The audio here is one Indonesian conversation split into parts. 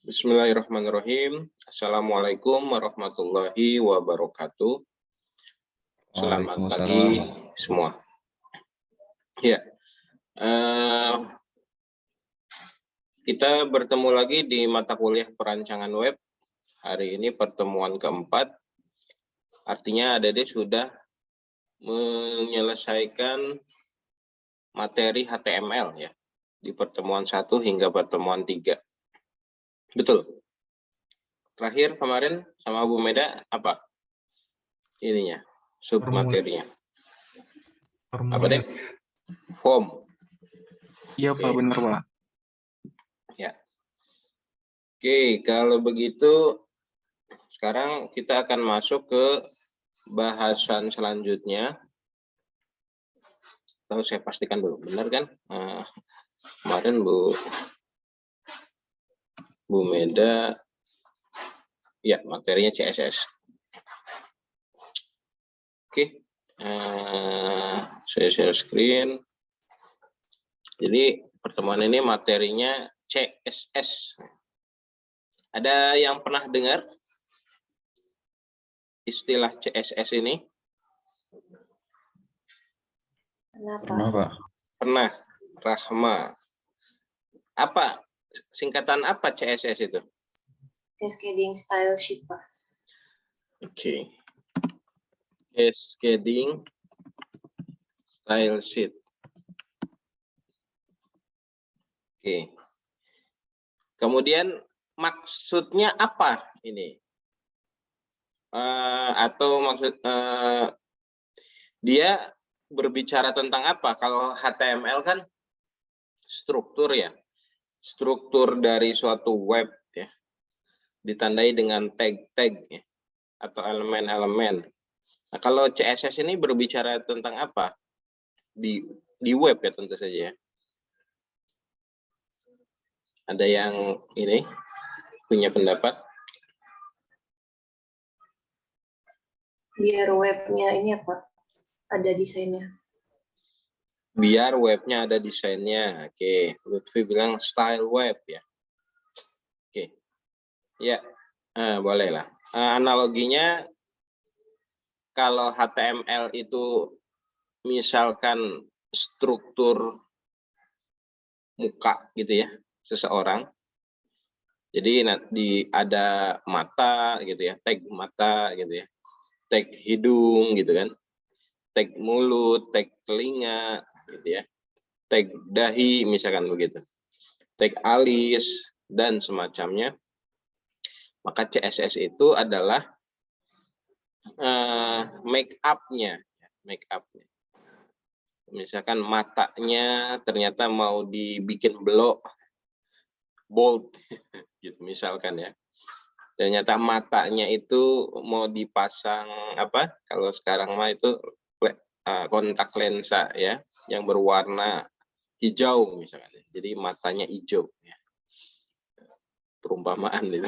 Bismillahirrahmanirrahim. Assalamualaikum warahmatullahi wabarakatuh. Selamat pagi semua. Ya, kita bertemu lagi di mata kuliah perancangan web. Hari ini pertemuan keempat. Artinya Adik-adik sudah menyelesaikan materi HTML ya di pertemuan 1 hingga pertemuan 3. Betul. Terakhir kemarin sama Bu Meda apa? Ininya, submaterinya. Apa deh? Form. Iya Pak, benar Pak. Ya. Oke, kalau begitu sekarang kita akan masuk ke bahasan selanjutnya. Lalu saya pastikan dulu, benar kan? Kemarin Bu Meda, ya materinya CSS. Oke, saya share screen. Jadi pertemuan ini materinya CSS. Ada yang pernah dengar istilah CSS ini? Pernah Pak. Pernah, Rahma. Apa singkatan apa CSS itu? Cascading Style Sheet, Pak. Oke. Cascading Style Sheet. Oke. Kemudian maksudnya apa ini? Atau maksud dia berbicara tentang apa? Kalau HTML kan struktur ya. Struktur dari suatu web ya. Ditandai dengan tag-tag ya, atau elemen-elemen. Nah, kalau CSS ini berbicara tentang apa? Di web ya tentu saja ya. Ada yang ini punya pendapat? Biar webnya ini apa? Ada desainnya. Biar webnya ada desainnya. Oke, Lutfi bilang style web ya. Oke, ya boleh lah. Analoginya kalau HTML itu misalkan struktur muka gitu ya seseorang. Jadi ada mata gitu ya, tag mata gitu ya, tag hidung gitu kan, tag mulut, tag telinga gitu ya, tag dahi misalkan begitu, tag alis dan semacamnya. Maka CSS itu adalah make up-nya. Misalkan matanya ternyata mau dibikin blok, bold, gitu misalkan ya. Ternyata matanya itu mau dipasang apa? Kalau sekarang mah itu kontak lensa ya, yang berwarna hijau misalkan. Jadi matanya hijau. Ya. Perumpamaan itu.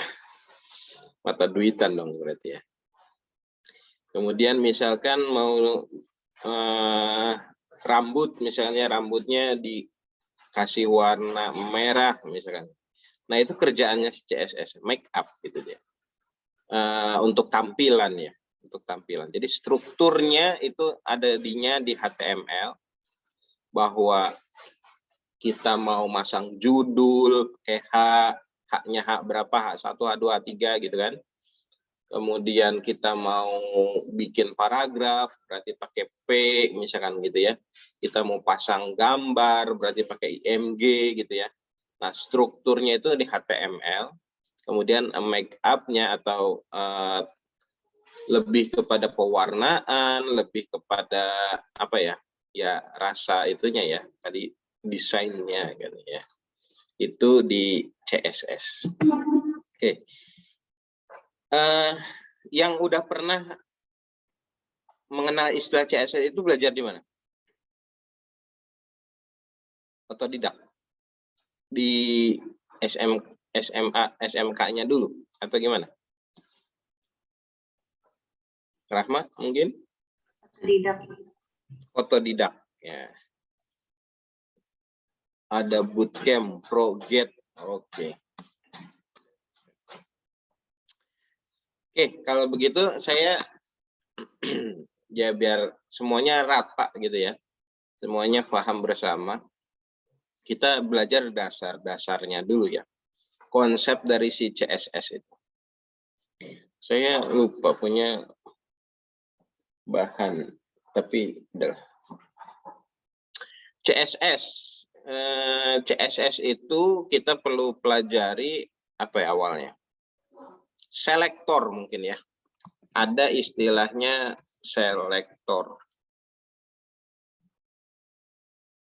Mata duitan dong berarti ya. Kemudian misalkan mau rambut, misalnya rambutnya dikasih warna merah misalkan. Nah itu kerjaannya si CSS, make up gitu dia. Untuk tampilan ya, untuk tampilan. Jadi strukturnya itu ada di HTML, bahwa kita mau masang judul, kayak haknya hak berapa, hak 1, hak 2, hak 3 gitu kan. Kemudian kita mau bikin paragraf, berarti pakai P misalkan gitu ya. Kita mau pasang gambar, berarti pakai IMG gitu ya. Nah strukturnya itu di HTML. Kemudian make up-nya atau lebih kepada pewarnaan, lebih kepada apa ya? Ya rasa itunya ya, tadi desainnya gitu ya. Itu di CSS. Oke. Yang udah pernah mengenal istilah CSS itu belajar di mana? Otodidak? Di SMA, SMK-nya dulu? Atau gimana? Rahma mungkin? Otodidak. Ya. Ada bootcamp, ProGet. Oke. Oke, kalau begitu saya ya biar semuanya rata gitu ya. Semuanya paham bersama. Kita belajar dasar-dasarnya dulu ya. Konsep dari si CSS itu. Saya lupa punya bahan, tapi udah. CSS. CSS itu kita perlu pelajari apa ya awalnya? Selektor mungkin ya. Ada istilahnya selektor.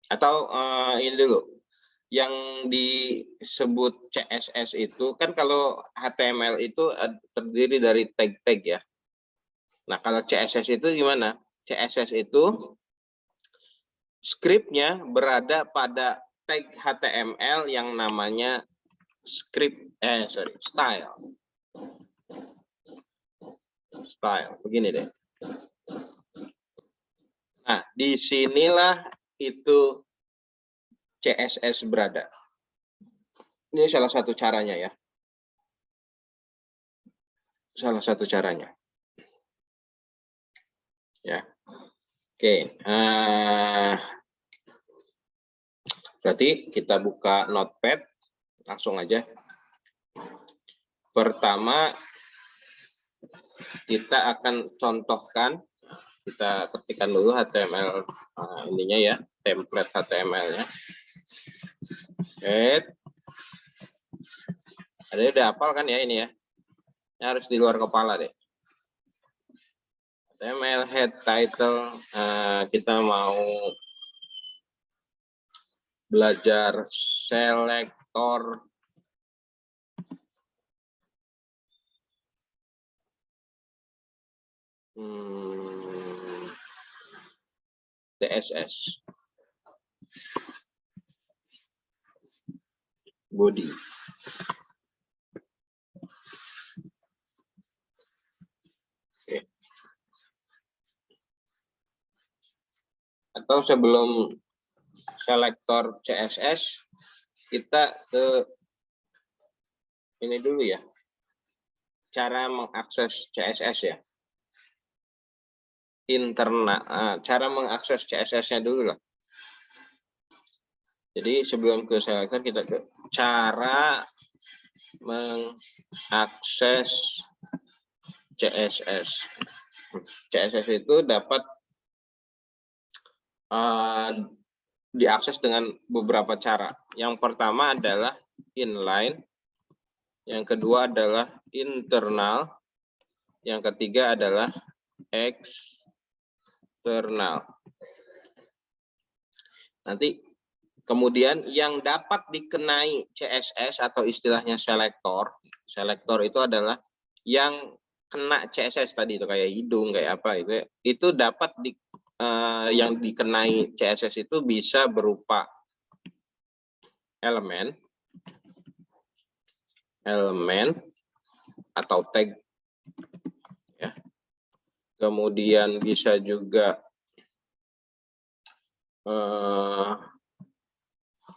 Atau ini dulu. Yang disebut CSS itu kan kalau HTML itu terdiri dari tag-tag ya. Nah, kalau CSS itu gimana? CSS itu script-nya berada pada tag HTML yang namanya style. Style, begini deh. Nah, disinilah itu CSS berada. Ini salah satu caranya ya. Salah satu caranya. Ya. Oke. Berarti kita buka Notepad. Langsung aja. Pertama, kita akan contohkan. Kita ketikkan dulu HTML ininya ya. Template HTML-nya. Ada udah hafal kan ya ini ya? Ini harus di luar kepala deh. HTML head title kita mau belajar selektor. CSS. Body. Oke. Atau sebelum selektor CSS, kita ke ini dulu ya. Cara mengakses CSS ya. Internal, cara mengakses CSS-nya dulu lah. Jadi sebelum ke selektor kita ke cara mengakses CSS. CSS itu dapat diakses dengan beberapa cara. Yang pertama adalah inline, yang kedua adalah internal, yang ketiga adalah eksternal. Nanti kemudian yang dapat dikenai CSS atau istilahnya selektor, selektor itu adalah yang kena CSS tadi itu kayak hidung kayak apa itu dapat yang dikenai CSS itu bisa berupa elemen atau tag ya. Kemudian bisa juga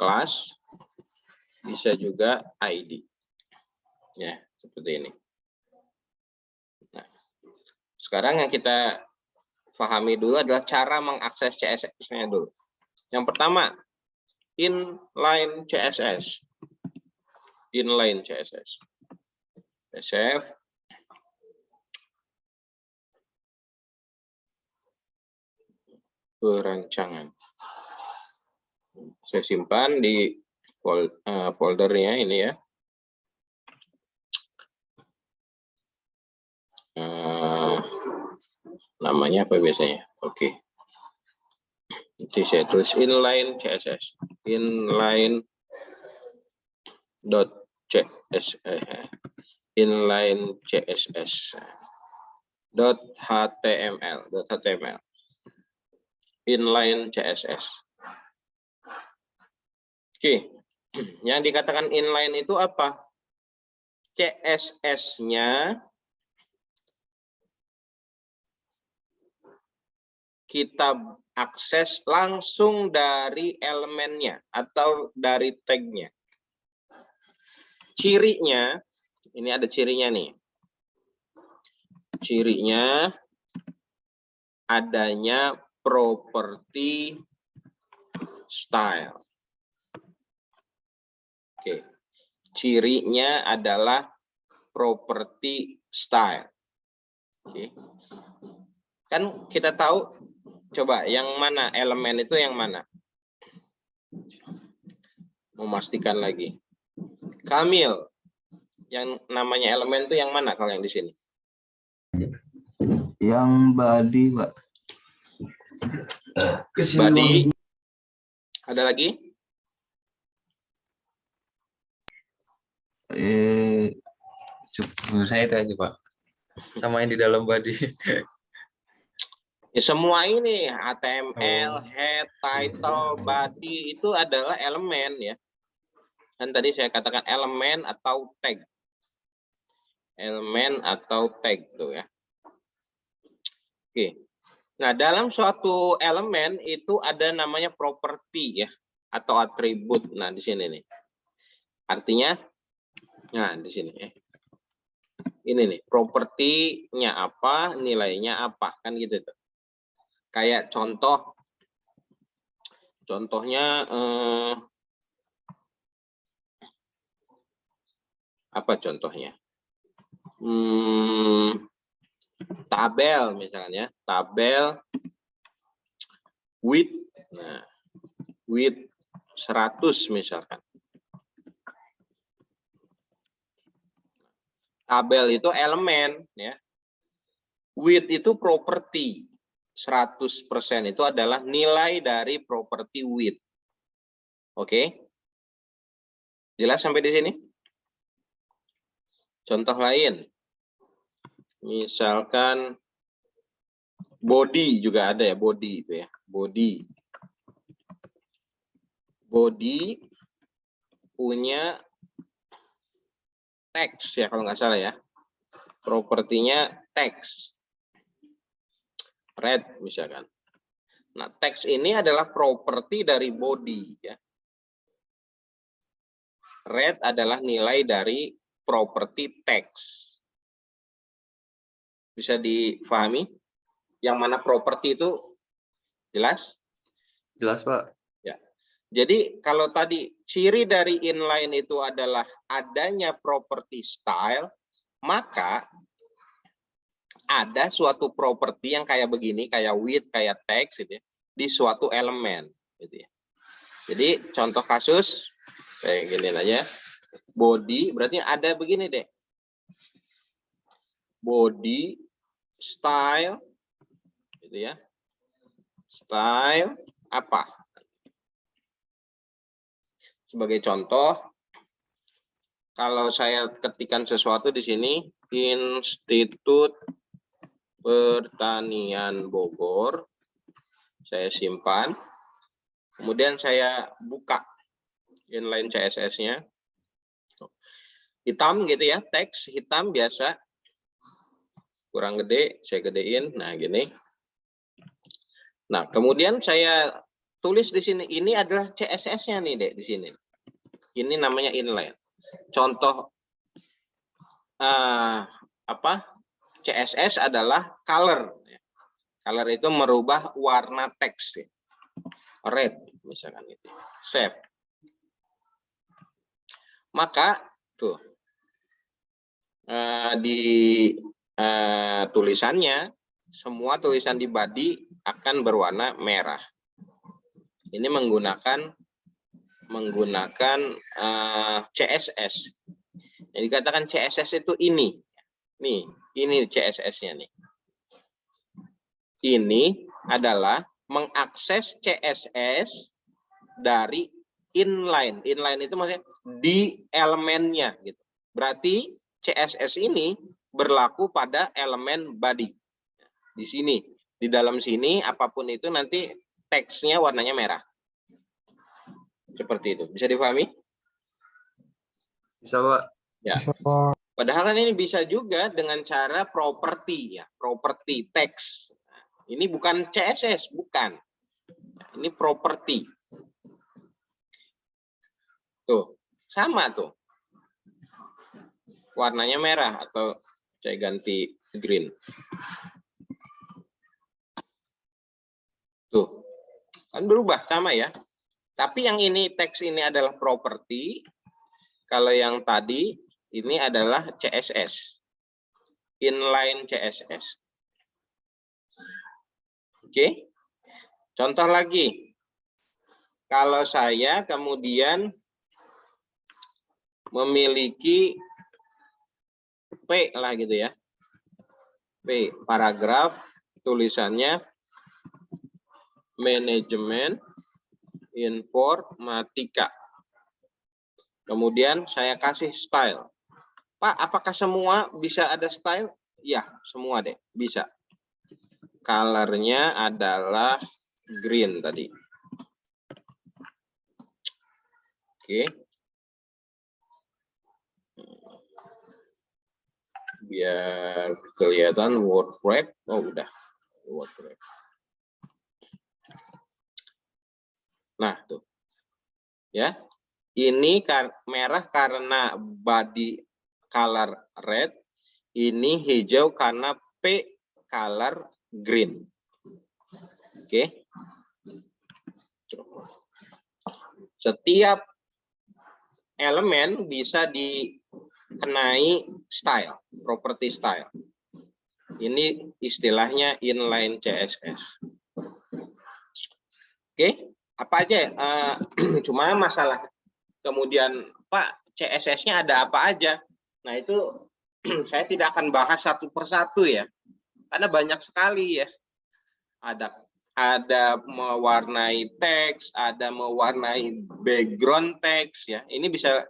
kelas, bisa juga ID ya, seperti ini. Nah, sekarang yang kita pahami dulu adalah cara mengakses CSS-nya dulu. Yang pertama, inline CSS. Inline CSS. Save. Perancangan. Saya simpan di foldernya ini ya. Namanya apa biasanya? Oke. Jadi saya tulis inline CSS. Inline inline CSS .html inline CSS. Oke, yang dikatakan inline itu apa? CSS-nya kita akses langsung dari elemennya atau dari tag-nya. Cirinya, ini ada cirinya nih. cirinya adanya properti style. Oke. Cirinya adalah properti style. Oke. Kan kita tahu, coba yang mana elemen itu yang mana? Memastikan lagi. Kamil, yang namanya elemen itu yang mana kalau yang di sini? Yang body, Pak. Body. Ada lagi? Saya itu aja, Pak. Sama yang di dalam body. Ya, semua ini HTML, head, title, body itu adalah elemen ya. Dan tadi saya katakan elemen atau tag. Elemen atau tag tuh ya. Oke. Nah, dalam suatu elemen itu ada namanya properti ya atau atribut. Nah, di sini nih. Artinya nah, di sini ya. Ini nih, propertinya apa, nilainya apa, kan gitu tuh. Kayak contohnya apa contohnya? Tabel misalnya, tabel width, nah, width 100 misalkan. Tabel itu elemen ya. Width itu properti. 100% itu adalah nilai dari properti width. Oke? Jelas sampai di sini? Contoh lain. Misalkan body juga ada ya, body itu ya. Body. Body punya teks ya kalau nggak salah ya. Propertinya teks. Red misalkan. Nah, teks ini adalah properti dari body ya. Red adalah nilai dari properti teks. Bisa difahami? Yang mana properti itu jelas? Jelas, Pak. Ya. Jadi kalau tadi ciri dari inline itu adalah adanya properti style, maka ada suatu properti yang kayak begini, kayak width, kayak text gitu ya, di suatu elemen gitu ya. Jadi contoh kasus kayak gini aja. Body berarti ada begini deh. Body style gitu ya. Style apa? Sebagai contoh, kalau saya ketikkan sesuatu di sini, Institut Pertanian Bogor, saya simpan, kemudian saya buka inline CSS-nya, hitam gitu ya, teks hitam biasa, kurang gede, saya gedein, nah gini. Nah, kemudian saya tulis di sini, ini adalah CSS-nya nih dek di sini. Ini namanya inline. Contoh CSS adalah color. Color itu merubah warna teks. Red misalkan itu. Save. Maka tuh di tulisannya, semua tulisan di body akan berwarna merah. Ini menggunakan CSS. Jadi dikatakan CSS itu ini. Nih, ini CSS-nya nih. Ini adalah mengakses CSS dari inline. Inline itu maksudnya di elemennya gitu. Berarti CSS ini berlaku pada elemen body. Di sini, di dalam sini apapun itu nanti teksnya warnanya merah. Seperti itu. Bisa dipahami? Bisa, Pak. Ya. Padahal kan ini bisa juga dengan cara properti ya, properti teks. Ini bukan CSS, bukan. Ini properti. Tuh, sama tuh. Warnanya merah atau Saya ganti green. Tuh, kan berubah sama ya. Tapi yang ini teks ini adalah properti. Kalau yang tadi ini adalah CSS. Inline CSS. Oke. Contoh lagi. Kalau saya kemudian memiliki P lah gitu ya. P, paragraf, tulisannya manajemen informatika. Kemudian saya kasih style. Pak, apakah semua bisa ada style? Ya, semua deh, bisa. Colornya adalah green tadi. Oke. Biar kelihatan word wrap. Oh, udah. Word wrap. Nah, tuh. Ya. Ini merah karena body color red. Ini hijau karena P color green. Oke. Setiap elemen bisa dikenai style, property style. Ini istilahnya inline CSS. Oke, apa aja? Cuma masalah kemudian Pak, CSS-nya ada apa aja? Nah itu saya tidak akan bahas satu persatu ya, karena banyak sekali ya. Ada mewarnai teks, ada mewarnai background teks ya. Ini bisa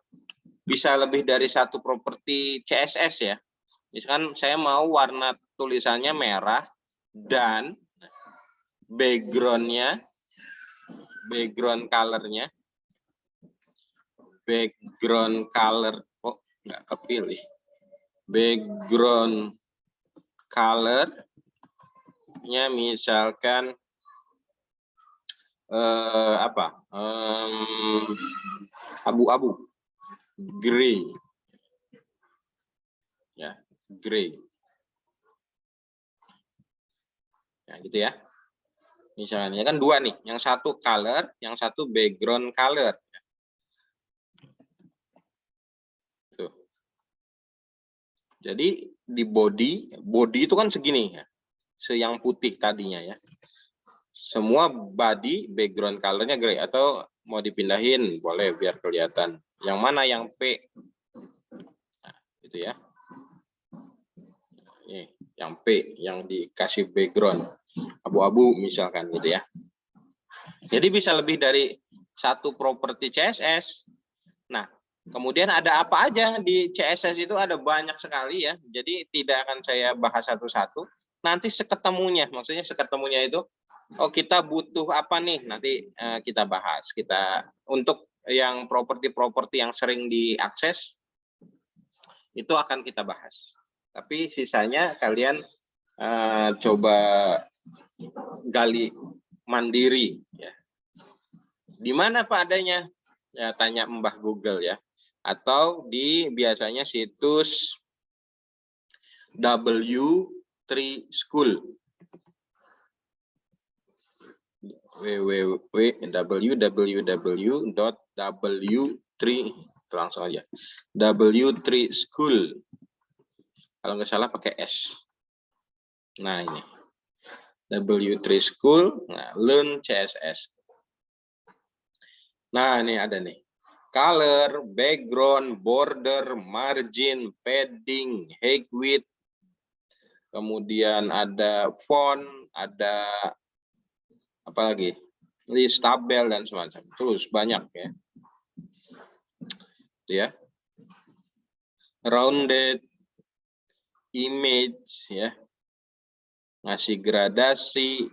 lebih dari satu properti CSS ya. Misalkan saya mau warna tulisannya merah dan background color, oh nggak kepilih. Background color-nya misalkan abu-abu, gray, ya, gray, ya gitu ya. Misalnya kan dua nih, yang satu color, yang satu background color. Tuh. Jadi di body itu kan segini ya, yang putih tadinya ya. Semua body background colornya gray, atau mau dipindahin boleh biar kelihatan. Yang mana yang P, nah, gitu ya. Ini yang P yang dikasih background abu-abu misalkan gitu ya. Jadi bisa lebih dari satu properti CSS. Nah, kemudian ada apa aja di CSS itu, ada banyak sekali ya. Jadi tidak akan saya bahas satu-satu. Nanti seketemunya, maksudnya seketemunya itu, oh kita butuh apa nih, nanti kita bahas. Kita untuk yang properti-properti yang sering diakses itu akan kita bahas. Tapi sisanya kalian coba gali mandiri ya. Di mana Pak adanya? Ya tanya Mbah Google ya. Atau di biasanya situs W3 School. www.w3 langsung aja. W3 School. Kalau nggak salah pakai S. Nah ini W3 School, nah, Learn CSS. Nah ini ada nih, color, background, border, margin, padding, height, width, kemudian ada font, ada apa lagi, list tabel dan semacam. Terus banyak ya. Ya. Rounded image ya. Ngasih gradasi.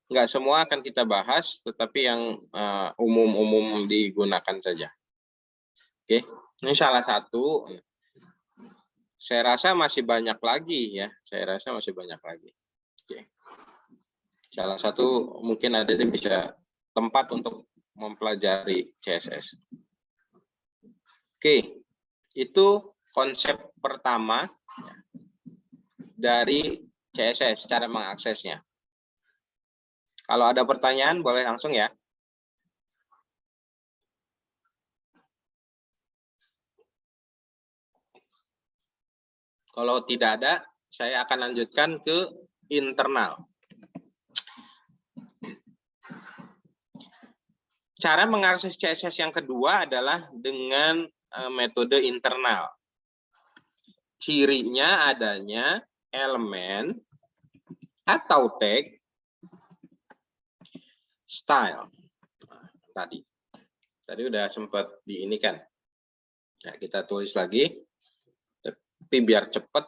Enggak semua akan kita bahas, tetapi yang umum-umum digunakan saja. Oke, ini salah satu. Saya rasa masih banyak lagi ya. Saya rasa masih banyak lagi. Oke. Salah satu mungkin ada yang bisa tempat untuk mempelajari CSS. Oke, itu konsep pertama dari CSS, cara mengaksesnya. Kalau ada pertanyaan boleh langsung ya. Kalau tidak ada, saya akan lanjutkan ke internal. Cara mengakses CSS yang kedua adalah dengan metode internal. Cirinya adanya elemen atau tag style. Tadi udah sempat diinikan. Nah, kita tulis lagi. Tapi biar cepat,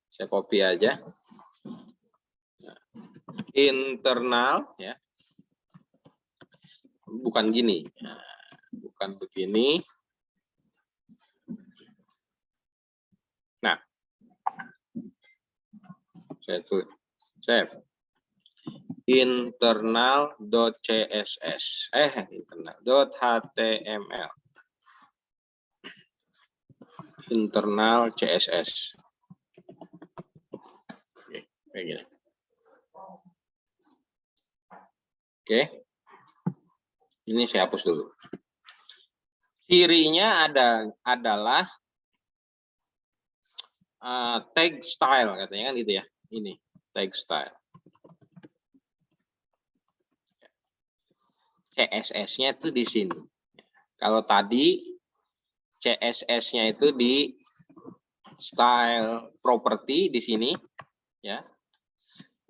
saya copy aja. Internal, ya, bukan gini, bukan begini. Nah, saya tulis, save internal.css, internal.html. Internal CSS. Oke, kayak gini. Oke. Ini saya hapus dulu. Cirinya adalah tag style katanya kan gitu ya. Ini tag style. CSS-nya itu di sini. Kalau tadi CSS-nya itu di style property di sini, ya.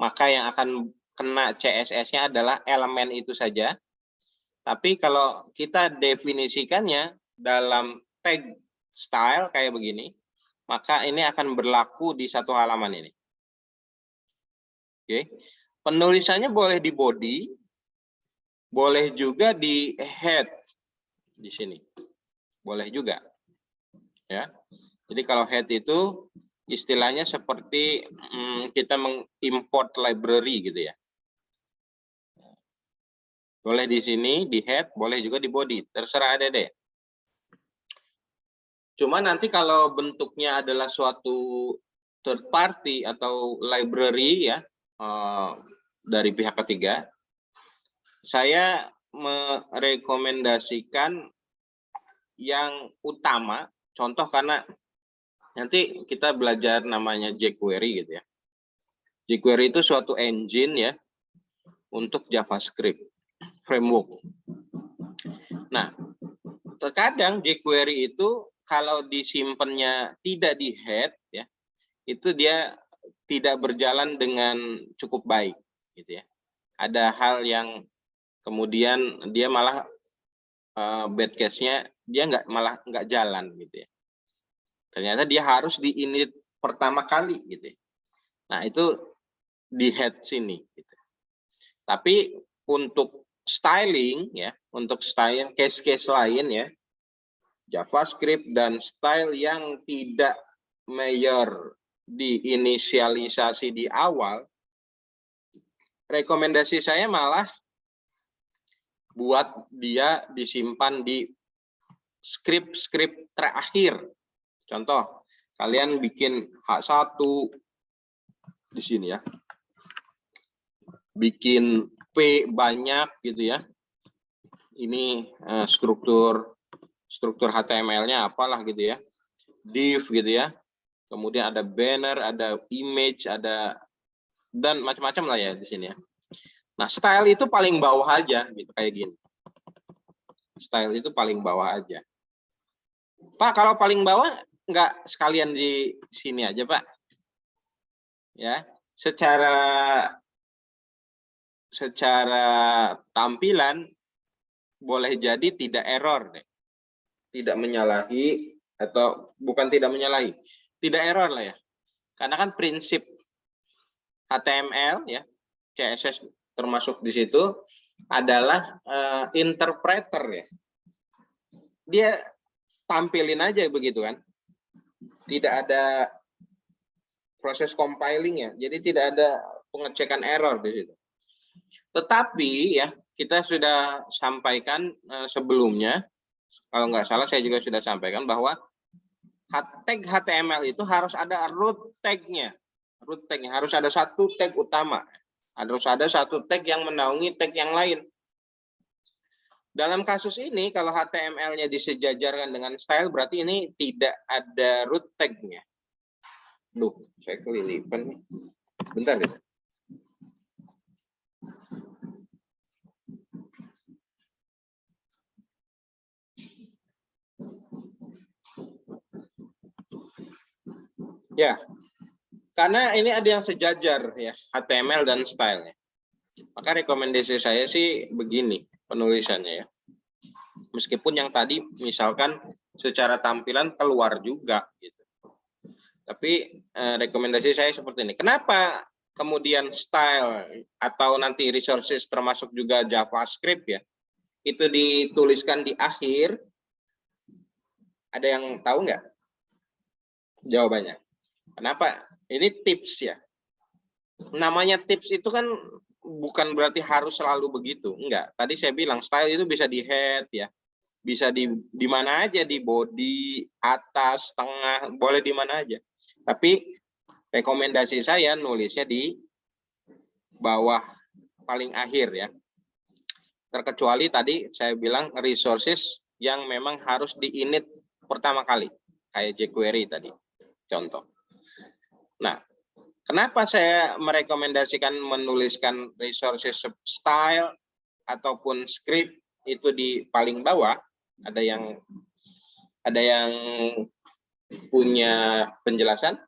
Maka yang akan kena CSS-nya adalah elemen itu saja. Tapi kalau kita definisikannya dalam tag style kayak begini, maka ini akan berlaku di satu halaman ini. Oke. Penulisannya boleh di body, boleh juga di head di sini. Boleh juga, ya. Jadi kalau head itu istilahnya seperti kita mengimport library gitu ya. Boleh di sini di head, boleh juga di body, terserah ada deh. Cuma nanti kalau bentuknya adalah suatu third party atau library ya dari pihak ketiga, saya merekomendasikan yang utama, contoh karena nanti kita belajar namanya jQuery gitu ya. jQuery itu suatu engine ya untuk JavaScript framework. Nah, terkadang jQuery itu kalau disimpannya tidak di head ya, itu dia tidak berjalan dengan cukup baik gitu ya. Ada hal yang kemudian dia malah bad case-nya dia malah nggak jalan gitu ya. Ternyata dia harus di init pertama kali gitu ya. Nah, itu di head sini gitu. Tapi untuk styling ya, untuk styling case-case lain ya, JavaScript dan style yang tidak mayor diinisialisasi di awal, rekomendasi saya malah buat dia disimpan di script terakhir. Contoh, kalian bikin H1 di sini ya. Bikin P banyak gitu ya. Ini struktur HTML-nya apalah gitu ya. Div gitu ya. Kemudian ada banner, ada image, ada dan macam-macam lah ya di sini ya. Nah, style itu paling bawah aja gitu kayak gini. Style itu paling bawah aja. Pak, kalau paling bawah nggak sekalian di sini aja, Pak? Ya, secara tampilan boleh jadi tidak error deh. Tidak menyalahi atau bukan tidak menyalahi, tidak error lah ya. Karena kan prinsip HTML ya, CSS termasuk di situ adalah interpreter ya. Dia tampilin aja begitu kan. Tidak ada proses compiling ya. Jadi tidak ada pengecekan error di situ. Tetapi ya, kita sudah sampaikan sebelumnya, kalau nggak salah saya juga sudah sampaikan bahwa tag HTML itu harus ada root tag-nya. Root tag-nya harus ada satu tag utama. Harus ada satu tag yang menaungi tag yang lain. Dalam kasus ini, kalau HTML-nya disejajarkan dengan style, berarti ini tidak ada root tag-nya. Duh, saya kelilipan nih. Bentar ya. Ya, karena ini ada yang sejajar ya, HTML dan style-nya. Maka rekomendasi saya sih begini penulisannya ya. Meskipun yang tadi misalkan secara tampilan keluar juga gitu. Tapi rekomendasi saya seperti ini. Kenapa kemudian style atau nanti resources termasuk juga JavaScript ya, itu dituliskan di akhir? Ada yang tahu nggak jawabannya? Kenapa? Ini tips ya. Namanya tips itu kan bukan berarti harus selalu begitu. Enggak. Tadi saya bilang style itu bisa di head ya. Bisa di mana aja, di body, atas, tengah, boleh di mana aja. Tapi rekomendasi saya nulisnya di bawah paling akhir ya. Terkecuali tadi saya bilang resources yang memang harus di-init pertama kali. Kayak jQuery tadi. Contoh. Nah, kenapa saya merekomendasikan menuliskan resources style ataupun script itu di paling bawah? Ada yang punya penjelasan?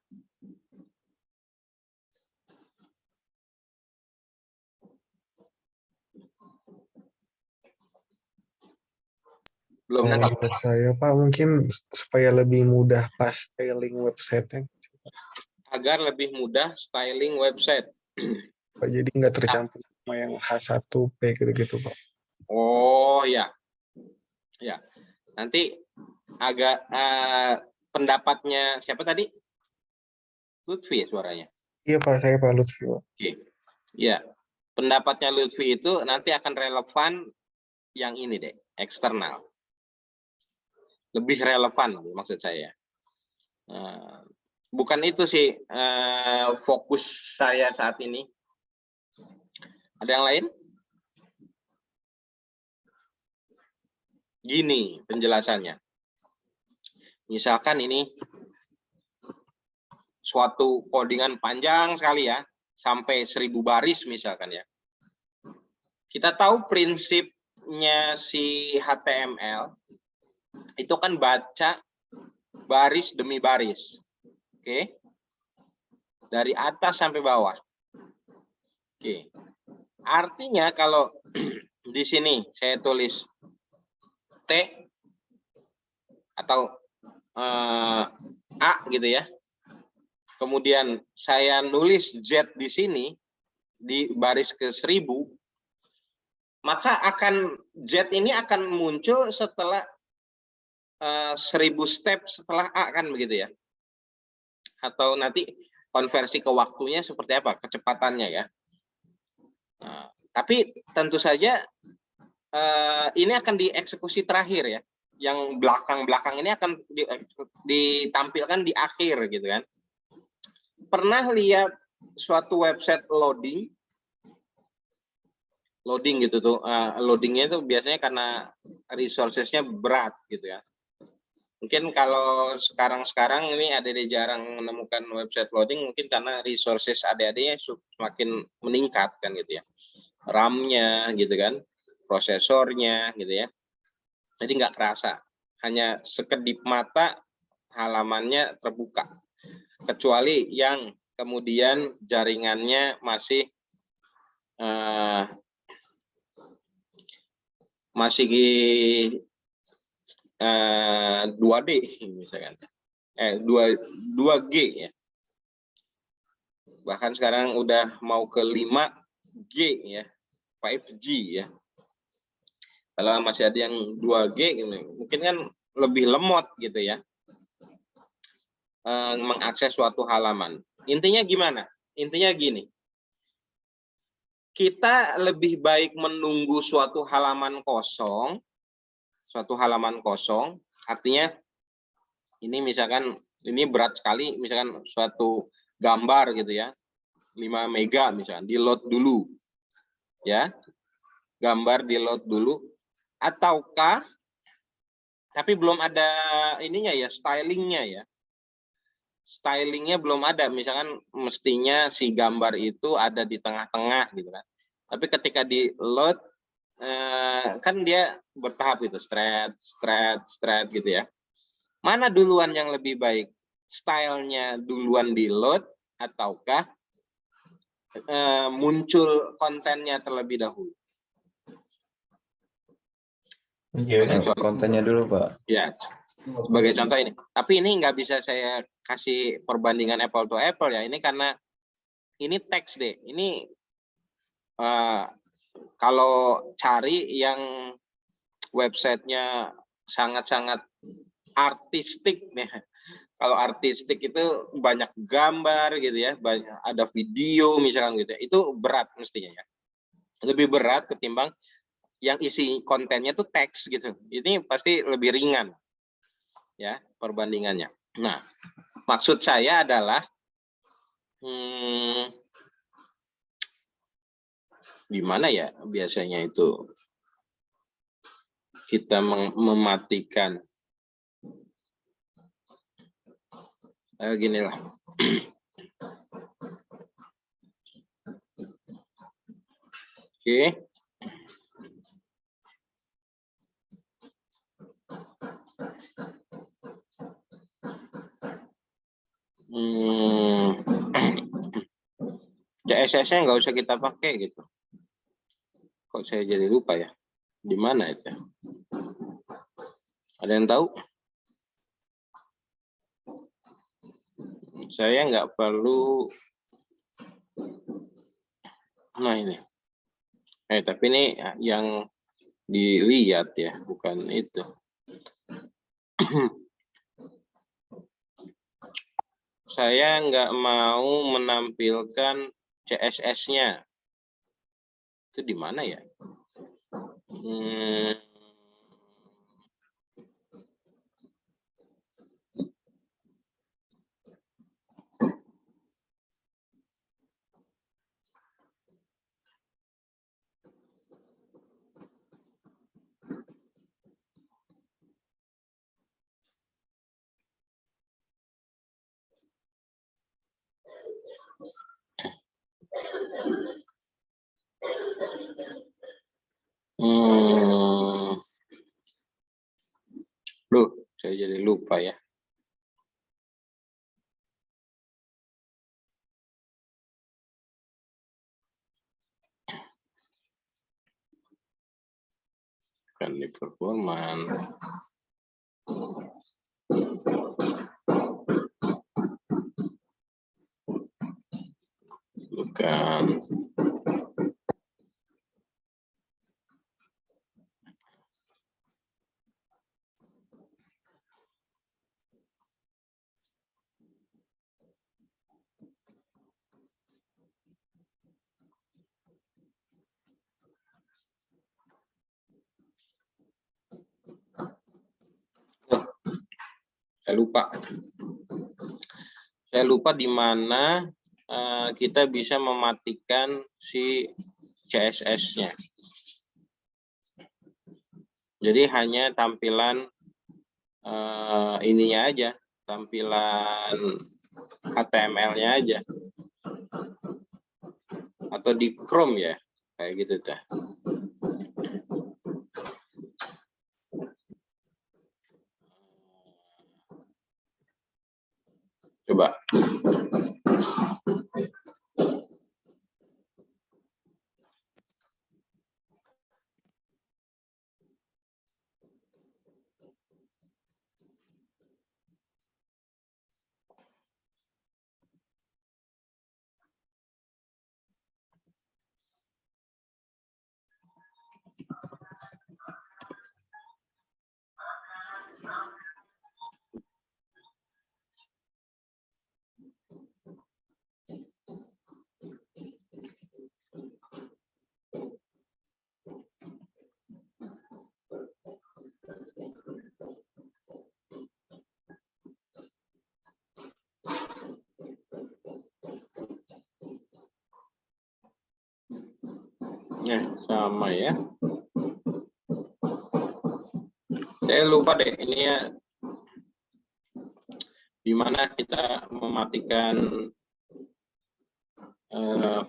Belum nangkap. Menurut saya Pak, mungkin supaya lebih mudah pas styling website-nya. Agar lebih mudah styling website. Pak, jadi nggak tercampur sama yang H1P gitu-gitu Pak. Oh ya, ya. Nanti agak pendapatnya siapa tadi? Lutfi suaranya. Iya Pak, saya Pak Lutfi Pak. Oke, ya. Pendapatnya Lutfi itu nanti akan relevan yang ini deh, eksternal. Lebih relevan maksud saya. Bukan itu sih fokus saya saat ini. Ada yang lain? Gini penjelasannya. Misalkan ini suatu codingan panjang sekali ya, sampai 1000 baris misalkan ya. Kita tahu prinsipnya si HTML itu kan baca baris demi baris. Oke. Dari atas sampai bawah. Oke. Artinya kalau di sini saya tulis T atau A gitu ya. Kemudian saya nulis Z di sini di baris ke 1000, maka Z ini akan muncul setelah 1000 step setelah A kan begitu ya. Atau nanti konversi ke waktunya seperti apa, kecepatannya ya. Nah, tapi tentu saja ini akan dieksekusi terakhir ya. Yang belakang-belakang ini akan ditampilkan di akhir gitu kan. Pernah lihat suatu website loading gitu tuh, loadingnya itu biasanya karena resourcesnya berat gitu ya. Mungkin kalau sekarang ini adik-adik jarang menemukan website loading, mungkin karena resources adik-adiknya semakin meningkat kan gitu ya. RAM-nya gitu kan, prosesornya gitu ya. Jadi nggak kerasa, hanya sekedip mata halamannya terbuka. Kecuali yang kemudian jaringannya masih 2D misalkan, 2G ya. Bahkan sekarang udah mau ke 5G ya, 5G ya. Kalau masih ada yang 2G mungkin kan lebih lemot gitu ya, mengakses suatu halaman. Intinya gimana? Intinya gini, kita lebih baik menunggu suatu halaman kosong, artinya Ini misalkan ini berat sekali, misalkan suatu gambar gitu ya, 5 mega misalkan, di load dulu. Ya. Gambar di load dulu, ataukah tapi belum ada ininya ya, stylingnya ya. Stylingnya belum ada, misalkan mestinya si gambar itu ada di tengah-tengah gitu kan. Tapi ketika di load kan dia bertahap gitu, straight gitu ya. Mana duluan yang lebih baik? Stylenya duluan di load ataukah muncul kontennya terlebih dahulu? Kontennya dulu, Pak. Ya, sebagai contoh ini. Tapi ini nggak bisa saya kasih perbandingan apple to apple ya. Ini karena ini teks deh. Ini kalau cari yang websitenya sangat-sangat artistik nih. Kalau artistik itu banyak gambar gitu ya, banyak ada video misalkan gitu ya. Itu berat mestinya ya. Lebih berat ketimbang yang isi kontennya tuh teks gitu. Ini pasti lebih ringan ya perbandingannya. Nah, maksud saya adalah di mana ya biasanya itu kita mematikan gini lah. Oke. CSS-nya nggak usah kita pakai gitu. Kok saya jadi lupa ya? Di mana itu? Ada yang tahu? Saya nggak perlu. Nah ini. Tapi ini yang dilihat ya, bukan itu. Saya nggak mau menampilkan CSS-nya. Itu di mana ya? Loh, saya jadi lupa ya. Kan di performan. Bukan. Saya lupa di mana kita bisa mematikan si CSS-nya. Jadi hanya tampilan ininya aja, tampilan HTML-nya aja. Atau di Chrome ya, kayak gitu tuh. Coba. sama ya. Saya lupa deh ini ya, di mana kita mematikan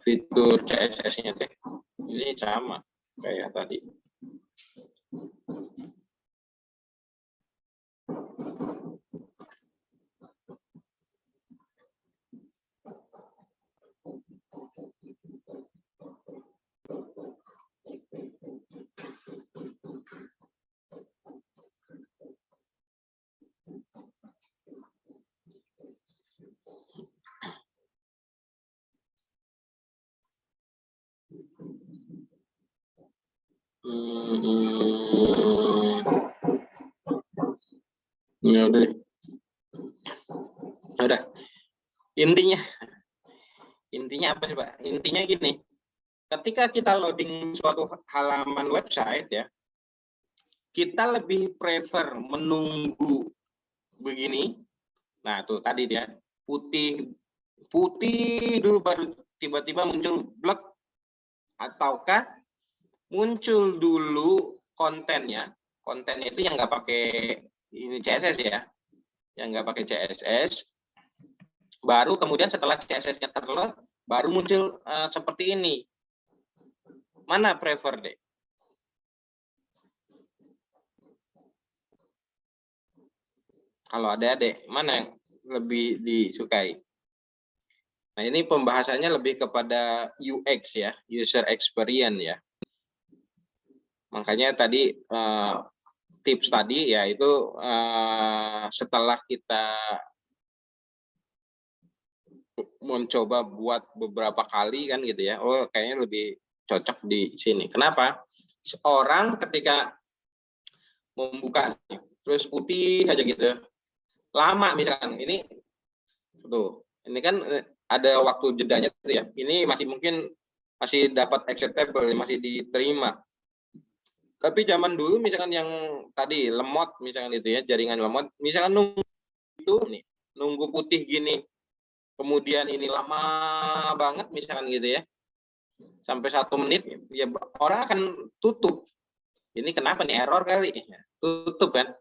fitur CSS-nya deh. Ini sama kayak tadi. Ya udah. Intinya apa sih, Pak? Intinya gini. Ketika kita loading suatu halaman website ya, kita lebih prefer menunggu begini. Nah, tuh tadi dia putih dulu baru tiba-tiba muncul blok, ataukah muncul dulu kontennya itu yang nggak pakai ini CSS ya, yang nggak pakai CSS, baru kemudian setelah CSS-nya terload baru muncul seperti ini. Mana prefer deh? Kalau ada deh, mana yang lebih disukai? Nah, ini pembahasannya lebih kepada UX ya, user experience ya. Makanya tadi tips tadi ya itu setelah kita mencoba buat beberapa kali kan gitu ya, oh kayaknya lebih cocok di sini. Kenapa? Orang ketika membuka terus putih aja gitu, lama misalkan ini tuh, ini kan ada waktu jedanya gitu ya. Ini masih mungkin masih dapat acceptable, masih diterima. Tapi zaman dulu misalkan yang tadi lemot misalkan itu ya, jaringan lemot, misalkan nunggu itu nih, nunggu putih gini, kemudian ini lama banget misalkan gitu ya, sampai 1 menit, ya orang akan tutup. Ini kenapa nih, error kali? Tutup kan,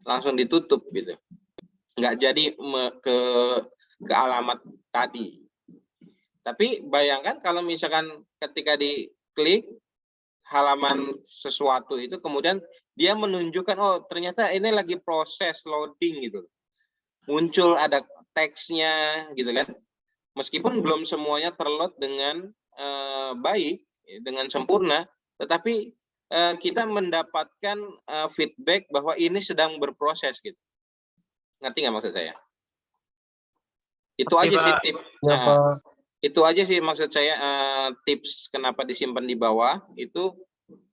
langsung ditutup gitu, nggak jadi ke alamat tadi. Tapi bayangkan kalau misalkan ketika diklik halaman sesuatu itu, kemudian dia menunjukkan, oh ternyata ini lagi proses loading gitu, muncul ada teksnya gitu kan, meskipun belum semuanya terload dengan baik, dengan sempurna, tetapi kita mendapatkan feedback bahwa ini sedang berproses gitu. Ngerti nggak maksud saya? Itu Oke, aja Pak. sih tips. Ya, Pak. Itu aja sih maksud saya, tips kenapa disimpan di bawah itu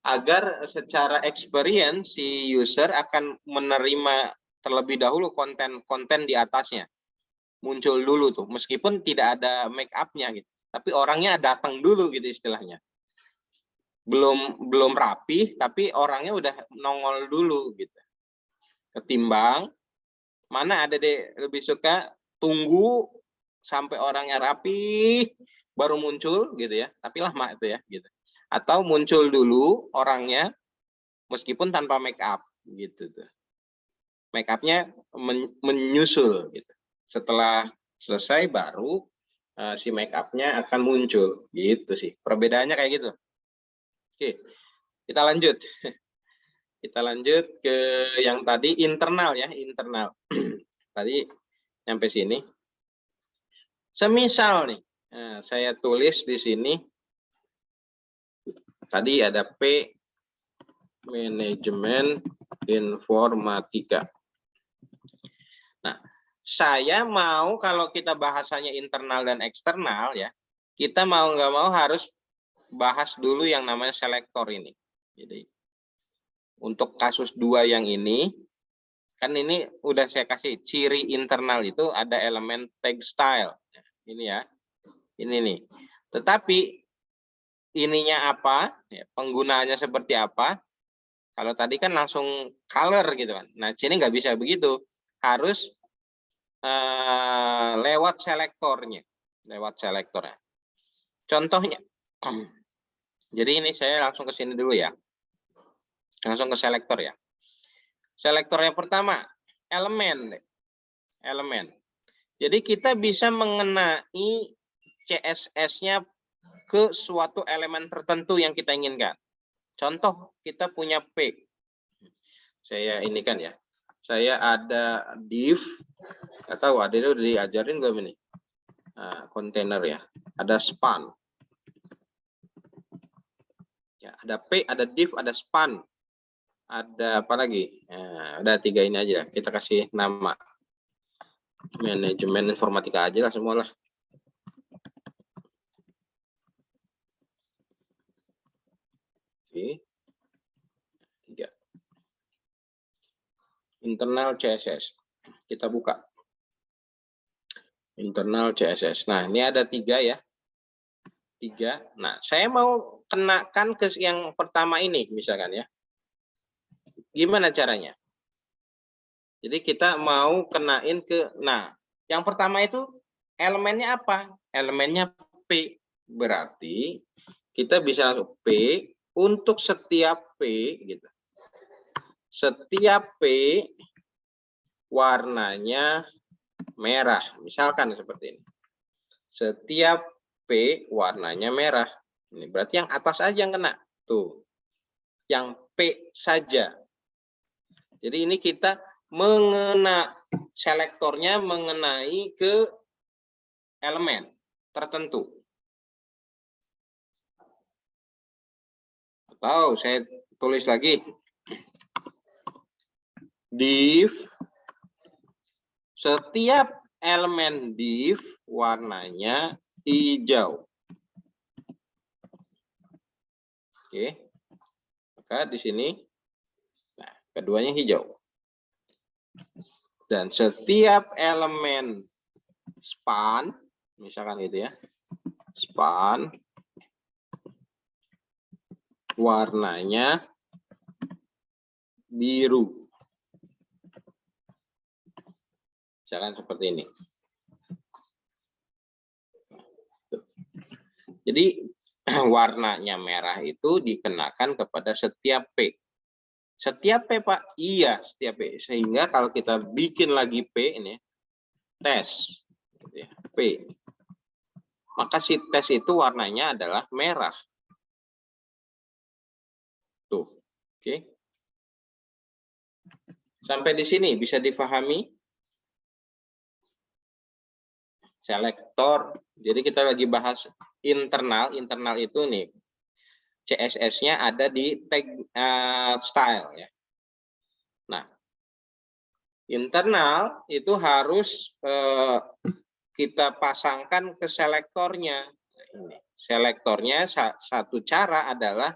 agar secara experience si user akan menerima terlebih dahulu konten di atasnya muncul dulu tuh, meskipun tidak ada make up-nya gitu, tapi orangnya datang dulu gitu istilahnya, belum rapi tapi orangnya udah nongol dulu gitu, ketimbang mana ada deh lebih suka tunggu sampai orangnya rapi baru muncul gitu ya, tapi lama itu ya gitu, atau muncul dulu orangnya meskipun tanpa make up gitu tuh, make up-nya menyusul gitu, setelah selesai baru si make up-nya akan muncul gitu sih, perbedaannya kayak gitu. Oke, kita lanjut. Kita lanjut ke yang tadi internal ya, internal. Tadi sampai sini. Semisal nih, saya tulis di sini, tadi ada P, manajemen informatika. Nah, saya mau kalau kita bahasanya internal dan eksternal ya, kita mau nggak mau harus bahas dulu yang namanya selektor ini. Jadi untuk kasus 2 yang ini, kan ini udah saya kasih ciri internal itu ada elemen tag style. Ini ya, ini nih. Tetapi ininya apa, ya, penggunaannya seperti apa. Kalau tadi kan langsung color gitu kan. Nah, sini nggak bisa begitu. Harus lewat selektornya. Lewat selektornya. Contohnya, Jadi ini saya langsung ke sini dulu ya. Langsung ke selektor ya. Selektor yang pertama, elemen. Elemen. Jadi kita bisa mengenai CSS-nya ke suatu elemen tertentu yang kita inginkan. Contoh, kita punya P. Saya ini kan ya. Saya ada div. Nggak tahu, ada itu udah diajarin belum ini? Kontainer ya. Ada span. Ya, ada P, ada div, ada span. Ada apa lagi? Ada 3 ini aja. Kita kasih nama. Manajemen informatika aja lah semua lah. Oke. 3. Internal CSS. Kita buka. Internal CSS. Nah, ini ada 3 ya. 3. Nah, saya mau kenakan ke yang pertama ini, misalkan ya. Gimana caranya? Jadi kita mau kenain ke, nah, yang pertama itu elemennya apa? Elemennya P. Berarti kita bisa langsung P untuk setiap P gitu. Setiap P warnanya merah, misalkan seperti ini. Setiap P warnanya merah. Ini berarti yang atas aja yang kena. Tuh. Yang P saja. Jadi ini kita mengena selektornya mengenai ke elemen tertentu. Atau saya tulis lagi. Div. Setiap elemen div warnanya hijau. Oke. Maka di sini nah, keduanya hijau. Dan setiap elemen span, misalkan gitu ya, span warnanya biru. Misalkan seperti ini. Jadi warnanya merah itu dikenakan kepada setiap P. Setiap P, Pak? Iya, setiap P. Sehingga kalau kita bikin lagi P ini, tes, P. Maka si tes itu warnanya adalah merah. Tuh, oke. Sampai di sini bisa dipahami? Selektor. Jadi kita lagi bahas internal. Internal itu nih. CSS-nya ada di tag style ya. Nah, internal itu harus kita pasangkan ke selektornya. Selektornya satu cara adalah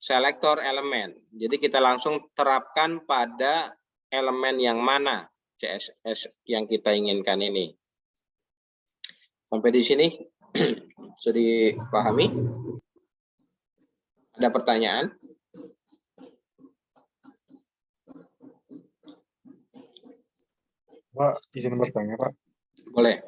selektor elemen. Jadi kita langsung terapkan pada elemen yang mana CSS yang kita inginkan ini. Sampai di sini sudah dipahami? Ada pertanyaan? Pak, izin bertanya, Pak. Boleh.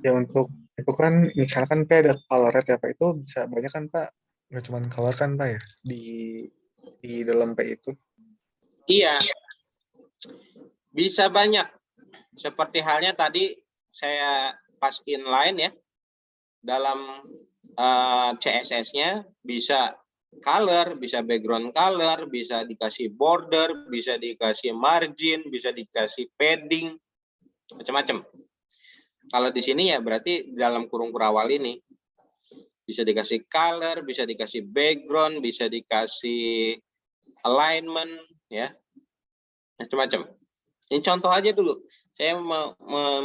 Ya untuk itu kan misalkan P ada color red ya Pak, itu bisa banyak kan Pak? Nggak cuma color kan Pak ya di dalam P itu? Iya, bisa banyak. Seperti halnya tadi saya pas inline ya, dalam CSS-nya bisa color, bisa background color, bisa dikasih border, bisa dikasih margin, bisa dikasih padding, macam-macam. Kalau di sini ya berarti dalam kurung kurawal ini bisa dikasih color, bisa dikasih background, bisa dikasih alignment, ya, macam-macam. Ini contoh aja dulu. Saya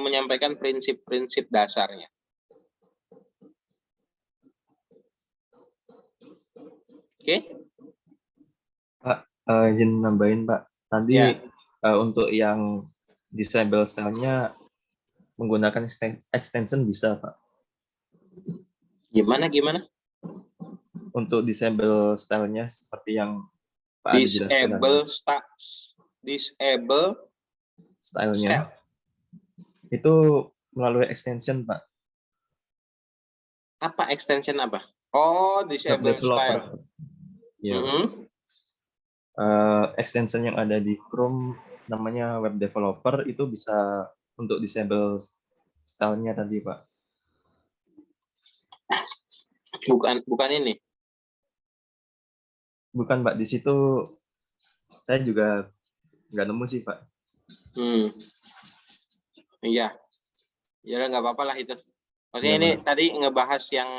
menyampaikan prinsip-prinsip dasarnya. Oke? Pak, izin nambahin Pak. Tadi Ya. Untuk yang disable style-nya menggunakan extension bisa Pak. Gimana? Untuk disable style-nya seperti yang Pak Adi jelaskan. Disable style-nya. Itu melalui extension Pak. Apa extension apa? Oh, web disable developer. style. Ya, Mhm. extension yang ada di Chrome namanya web developer itu bisa untuk disable stylenya tadi, Pak. Bukan ini. Bukan, Pak. Di situ saya juga nggak nemu sih, Pak. Iya. Ya nggak apa-apa lah itu. Maksudnya Iya, ini Pak. tadi ngebahas yang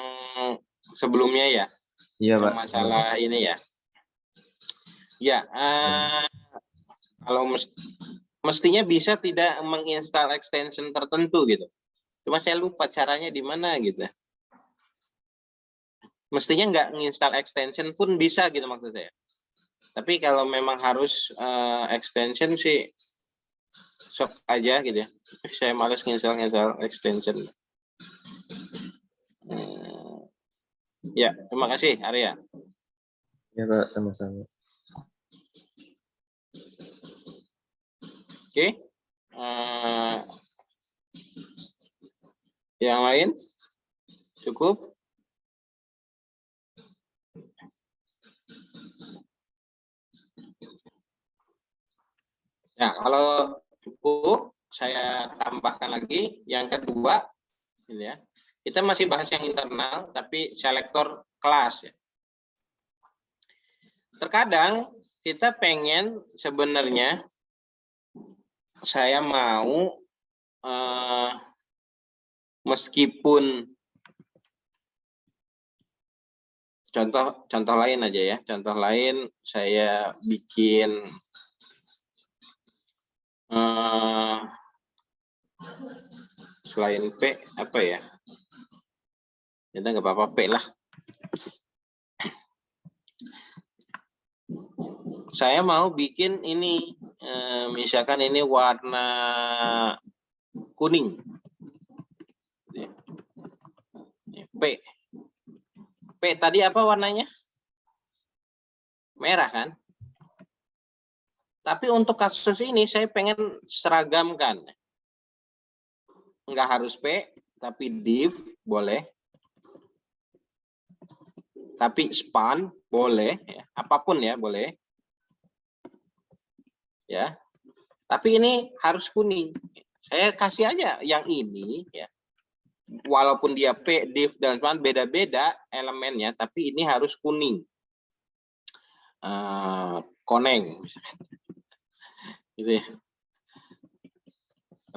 sebelumnya ya, Iya, yang Pak. masalah ini ya. Ya, kalau mestinya bisa tidak menginstal extension tertentu gitu. Cuma saya lupa caranya di mana gitu. Mestinya nggak menginstal extension pun bisa gitu maksud saya. Tapi kalau memang harus extension sih sok aja gitu ya. Saya males nginstal extension. Ya, terima kasih Arya. Ya, Pak, sama-sama. Oke. Yang lain? Cukup? Nah, kalau cukup, saya tambahkan lagi yang kedua, ini ya. Kita masih bahas yang internal, tapi selektor kelas. Ya. Terkadang kita pengen sebenarnya saya mau meskipun contoh lain aja ya. Contoh lain saya bikin selain P apa ya? Kita nggak apa-apa P lah. Saya mau bikin ini, misalkan ini warna kuning. P. P tadi apa warnanya? Merah kan? Tapi untuk kasus ini saya pengen seragamkan. Nggak harus P, tapi div boleh. Tapi span boleh, ya. Apapun ya boleh. Ya. Tapi ini harus kuning. Saya kasih aja yang ini ya. Walaupun dia P, div dan span beda-beda elemennya, tapi ini harus kuning. Koneng misalkan. Gitu ya.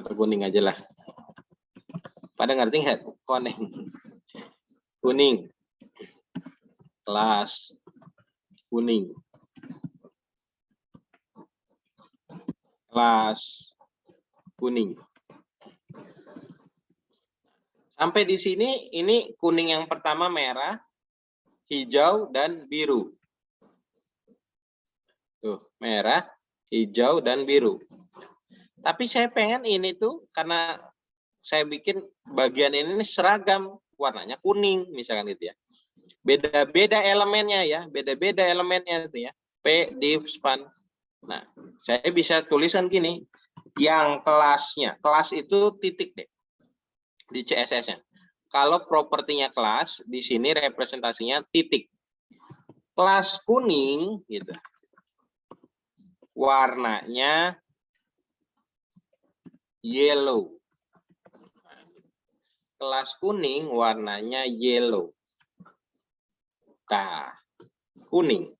Atau kuning aja lah. Pada ngerti nggak? Koneng. Kuning. Kelas. Kuning. Kelas. Kuning. Sampai di sini, ini kuning yang pertama merah, hijau, dan biru. Tuh, merah, hijau, dan biru. Tapi saya pengen ini tuh, karena saya bikin bagian ini seragam, warnanya kuning, misalkan gitu ya. Beda-beda elemennya ya, beda-beda elemennya itu ya. P, div, span. Nah, saya bisa tulisan gini, yang kelasnya, kelas itu titik deh. Di CSS-nya. Kalau propertinya kelas, di sini representasinya titik. Kelas kuning, gitu. Warnanya yellow. Kelas kuning warnanya yellow. Nah, kuning.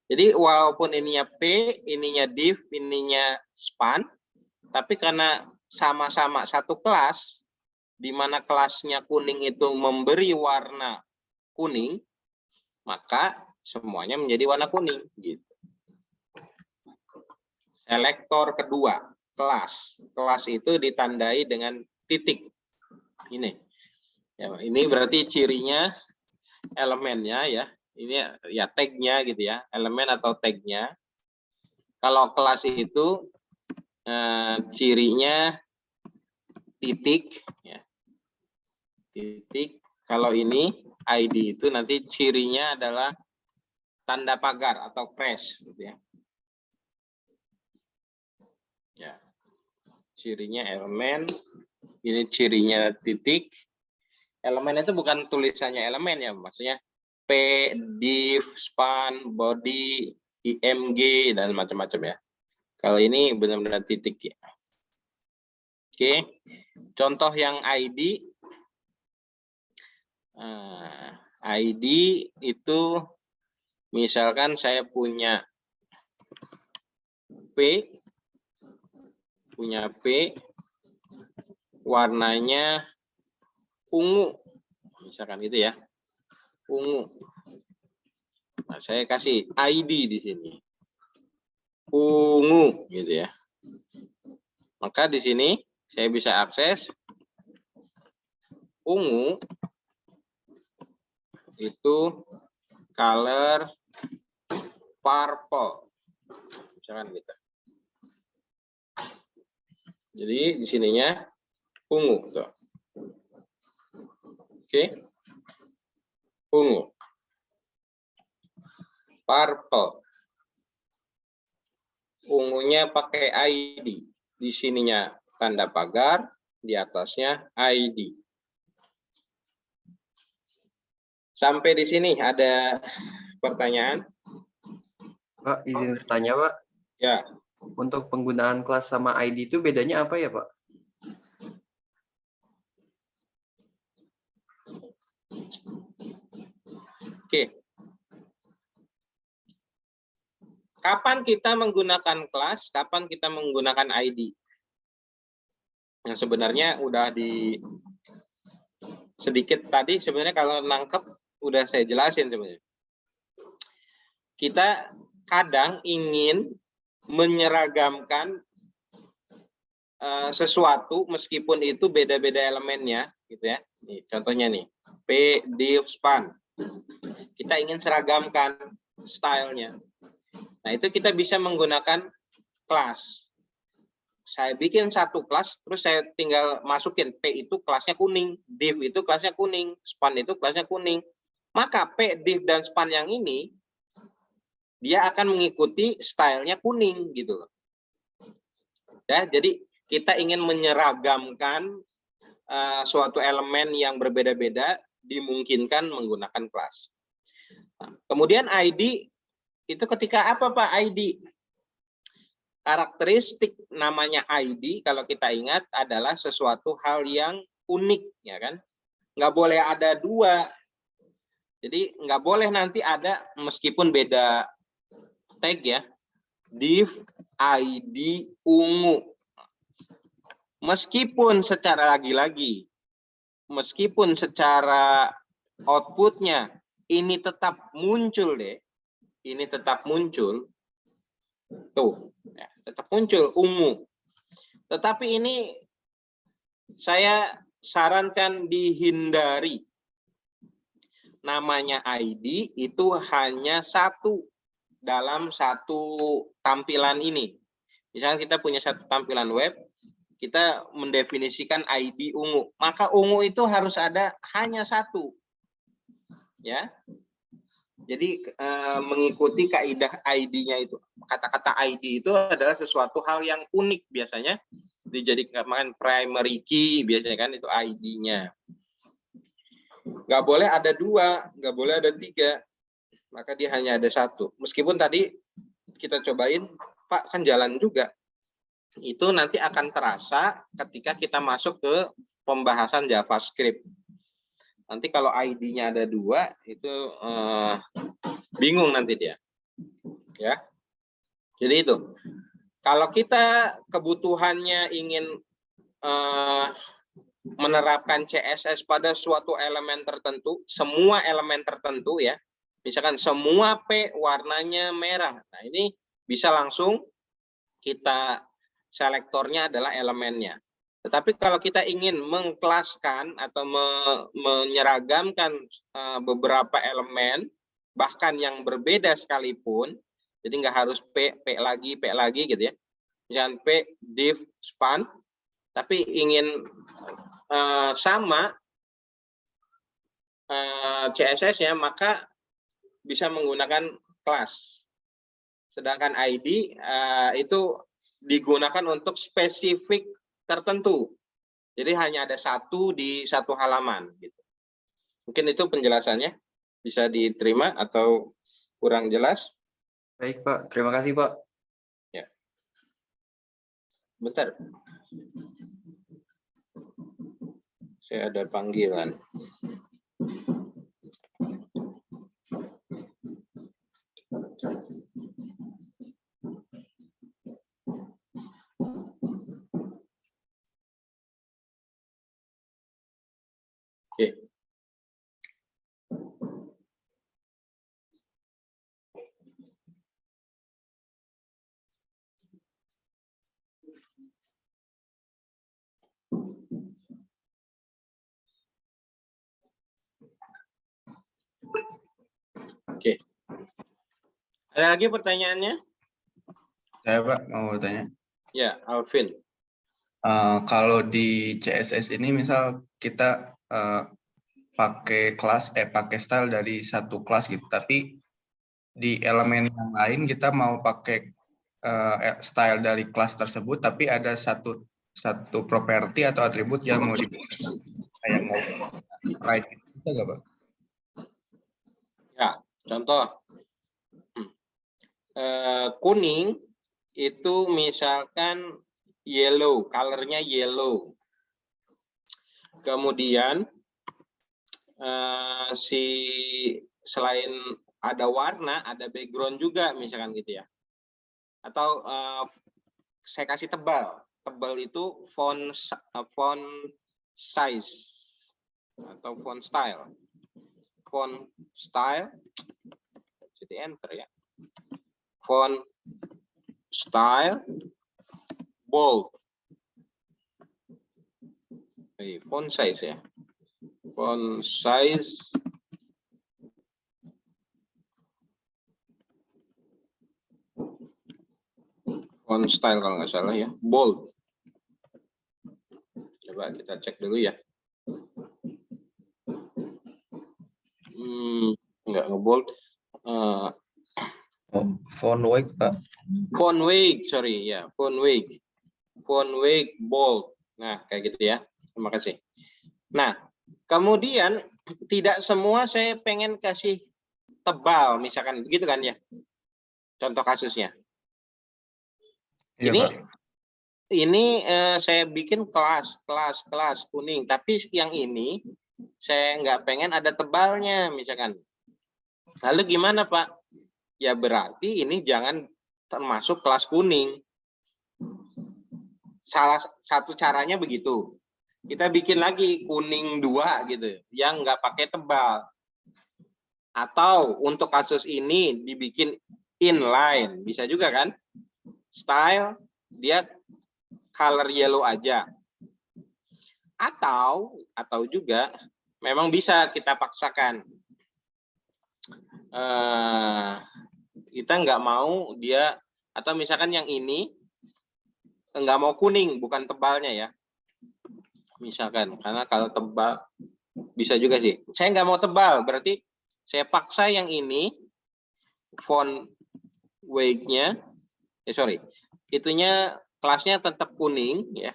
Jadi walaupun ininya P, ininya div, ininya span, tapi karena sama-sama satu kelas, di mana kelasnya kuning itu memberi warna kuning, maka semuanya menjadi warna kuning. Gitu. Selektor kedua, kelas. Kelas itu ditandai dengan titik. Ini. Ya, ini berarti cirinya elemennya ya. Ini ya tag-nya gitu ya. Elemen atau tag-nya. Kalau kelas itu cirinya titik. Ya. Titik. Kalau ini ID itu nanti cirinya adalah tanda pagar atau crash gitu ya. Ya. Cirinya elemen, ini cirinya titik, Elemen itu bukan tulisannya elemen ya, maksudnya P, div, span, body, img, dan macam-macam ya. Kalau ini benar-benar titik ya. Oke, contoh yang ID. ID itu misalkan saya punya P, warnanya ungu, misalkan gitu ya, ungu. Nah, saya kasih ID di sini, ungu, gitu ya. Maka di sini saya bisa akses ungu itu color purple, misalkan gitu. Jadi di sininya ungu, tuh. Oke, ungu, purple, ungunya pakai ID, di sininya tanda pagar, di atasnya ID. Sampai di sini ada pertanyaan? Pak, izin bertanya, Pak. Ya. Untuk penggunaan kelas sama ID itu bedanya apa ya, Pak? Oke. Kapan kita menggunakan kelas, kapan kita menggunakan ID? Yang sebenarnya udah di sedikit tadi, sebenarnya kalau nangkep udah saya jelasin sebenarnya. Kita kadang ingin menyeragamkan sesuatu meskipun itu beda-beda elemennya, gitu ya. Nih, contohnya nih, P, div, span. Kita ingin seragamkan stylenya. Nah, itu kita bisa menggunakan kelas. Saya bikin satu kelas, terus saya tinggal masukin P itu kelasnya kuning, div itu kelasnya kuning, span itu kelasnya kuning. Maka P, div, dan span yang ini, dia akan mengikuti stylenya kuning, gitu. Ya, jadi kita ingin menyeragamkan suatu elemen yang berbeda-beda, dimungkinkan menggunakan kelas. Nah, kemudian ID, itu ketika apa Pak ID? Karakteristik namanya ID, kalau kita ingat, adalah sesuatu hal yang unik, ya kan? Nggak boleh ada dua. Jadi nggak boleh nanti ada, meskipun beda tag ya, div ID ungu. Meskipun secara lagi-lagi, meskipun secara outputnya ini tetap muncul deh, ini tetap muncul, tuh, ya, tetap muncul ungu. Tetapi ini saya sarankan dihindari. Namanya ID itu hanya satu dalam satu tampilan ini. Misalnya kita punya satu tampilan web, kita mendefinisikan ID ungu. Maka ungu itu harus ada hanya satu. Ya. Jadi mengikuti kaidah ID-nya itu. Kata-kata ID itu adalah sesuatu hal yang unik biasanya. Dijadikan primary key biasanya kan itu ID-nya. Nggak boleh ada dua, nggak boleh ada tiga. Maka dia hanya ada satu. Meskipun tadi kita cobain, Pak kan jalan juga. Itu nanti akan terasa ketika kita masuk ke pembahasan JavaScript. Nanti kalau ID-nya ada dua, itu bingung nanti dia. Ya. Jadi itu. Kalau kita kebutuhannya ingin menerapkan CSS pada suatu elemen tertentu, semua elemen tertentu ya, misalkan semua P warnanya merah. Nah, ini bisa langsung kita selektornya adalah elemennya. Tetapi kalau kita ingin mengkelaskan atau menyeragamkan beberapa elemen, bahkan yang berbeda sekalipun, jadi nggak harus P lagi gitu ya. Misalkan P, div, span, tapi ingin sama CSS-nya, maka bisa menggunakan kelas. Sedangkan ID itu digunakan untuk spesifik tertentu. Jadi hanya ada satu di satu halaman gitu. Mungkin itu penjelasannya bisa diterima atau kurang jelas? Baik, Pak. Terima kasih, Pak. Ya. Bentar. Saya ada panggilan. Oke. Oke. Ada lagi pertanyaannya? Saya Pak mau tanya. Ya, Alvin. Kalau di CSS ini misal kita pakai style dari satu kelas gitu, tapi di elemen yang lain kita mau pakai style dari kelas tersebut, tapi ada satu properti atau atribut yang mau dipakai, kayak mau right itu bisa nggak, Pak? Ya, contoh kuning itu misalkan yellow, colornya yellow. Kemudian selain ada warna, ada background juga misalkan gitu ya. Atau saya kasih tebal. Tebal itu font size atau font style. Font style, jadi enter ya. Font style bold. Font size ya. Font size font style kalau nggak salah ya, bold. Coba kita cek dulu ya. Nggak ngebold. Font weight, Pak. Font weight, sorry ya, font weight. Font weight bold. Nah, kayak gitu ya. Terima kasih. Nah, kemudian tidak semua saya pengen kasih tebal, misalkan begitu kan ya. Contoh kasusnya. Iya, Ini Pak. ini saya bikin kelas kuning, tapi yang ini saya nggak pengen ada tebalnya, misalkan. Lalu gimana, Pak? Ya berarti ini jangan termasuk kelas kuning. Salah satu caranya begitu. Kita bikin lagi kuning 2 gitu, yang nggak pakai tebal. Atau untuk kasus ini dibikin inline, bisa juga kan? Style dia color yellow aja. Atau juga memang bisa kita paksakan. Kita nggak mau dia, atau misalkan yang ini nggak mau kuning, bukan tebalnya ya. Misalkan, karena kalau tebal bisa juga sih. Saya nggak mau tebal, berarti saya paksa yang ini font weight-nya, itunya kelasnya tetap kuning ya,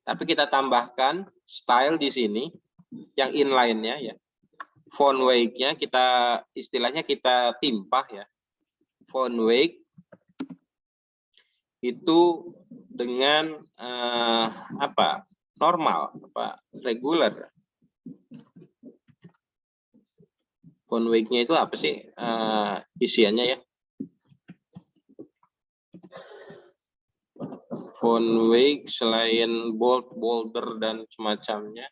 tapi kita tambahkan style di sini yang inline-nya ya. Font weight-nya kita istilahnya kita timpah ya. Font weight itu dengan normal, regular. Font weight-nya itu apa sih isiannya ya? Font weight selain bold, bolder dan semacamnya,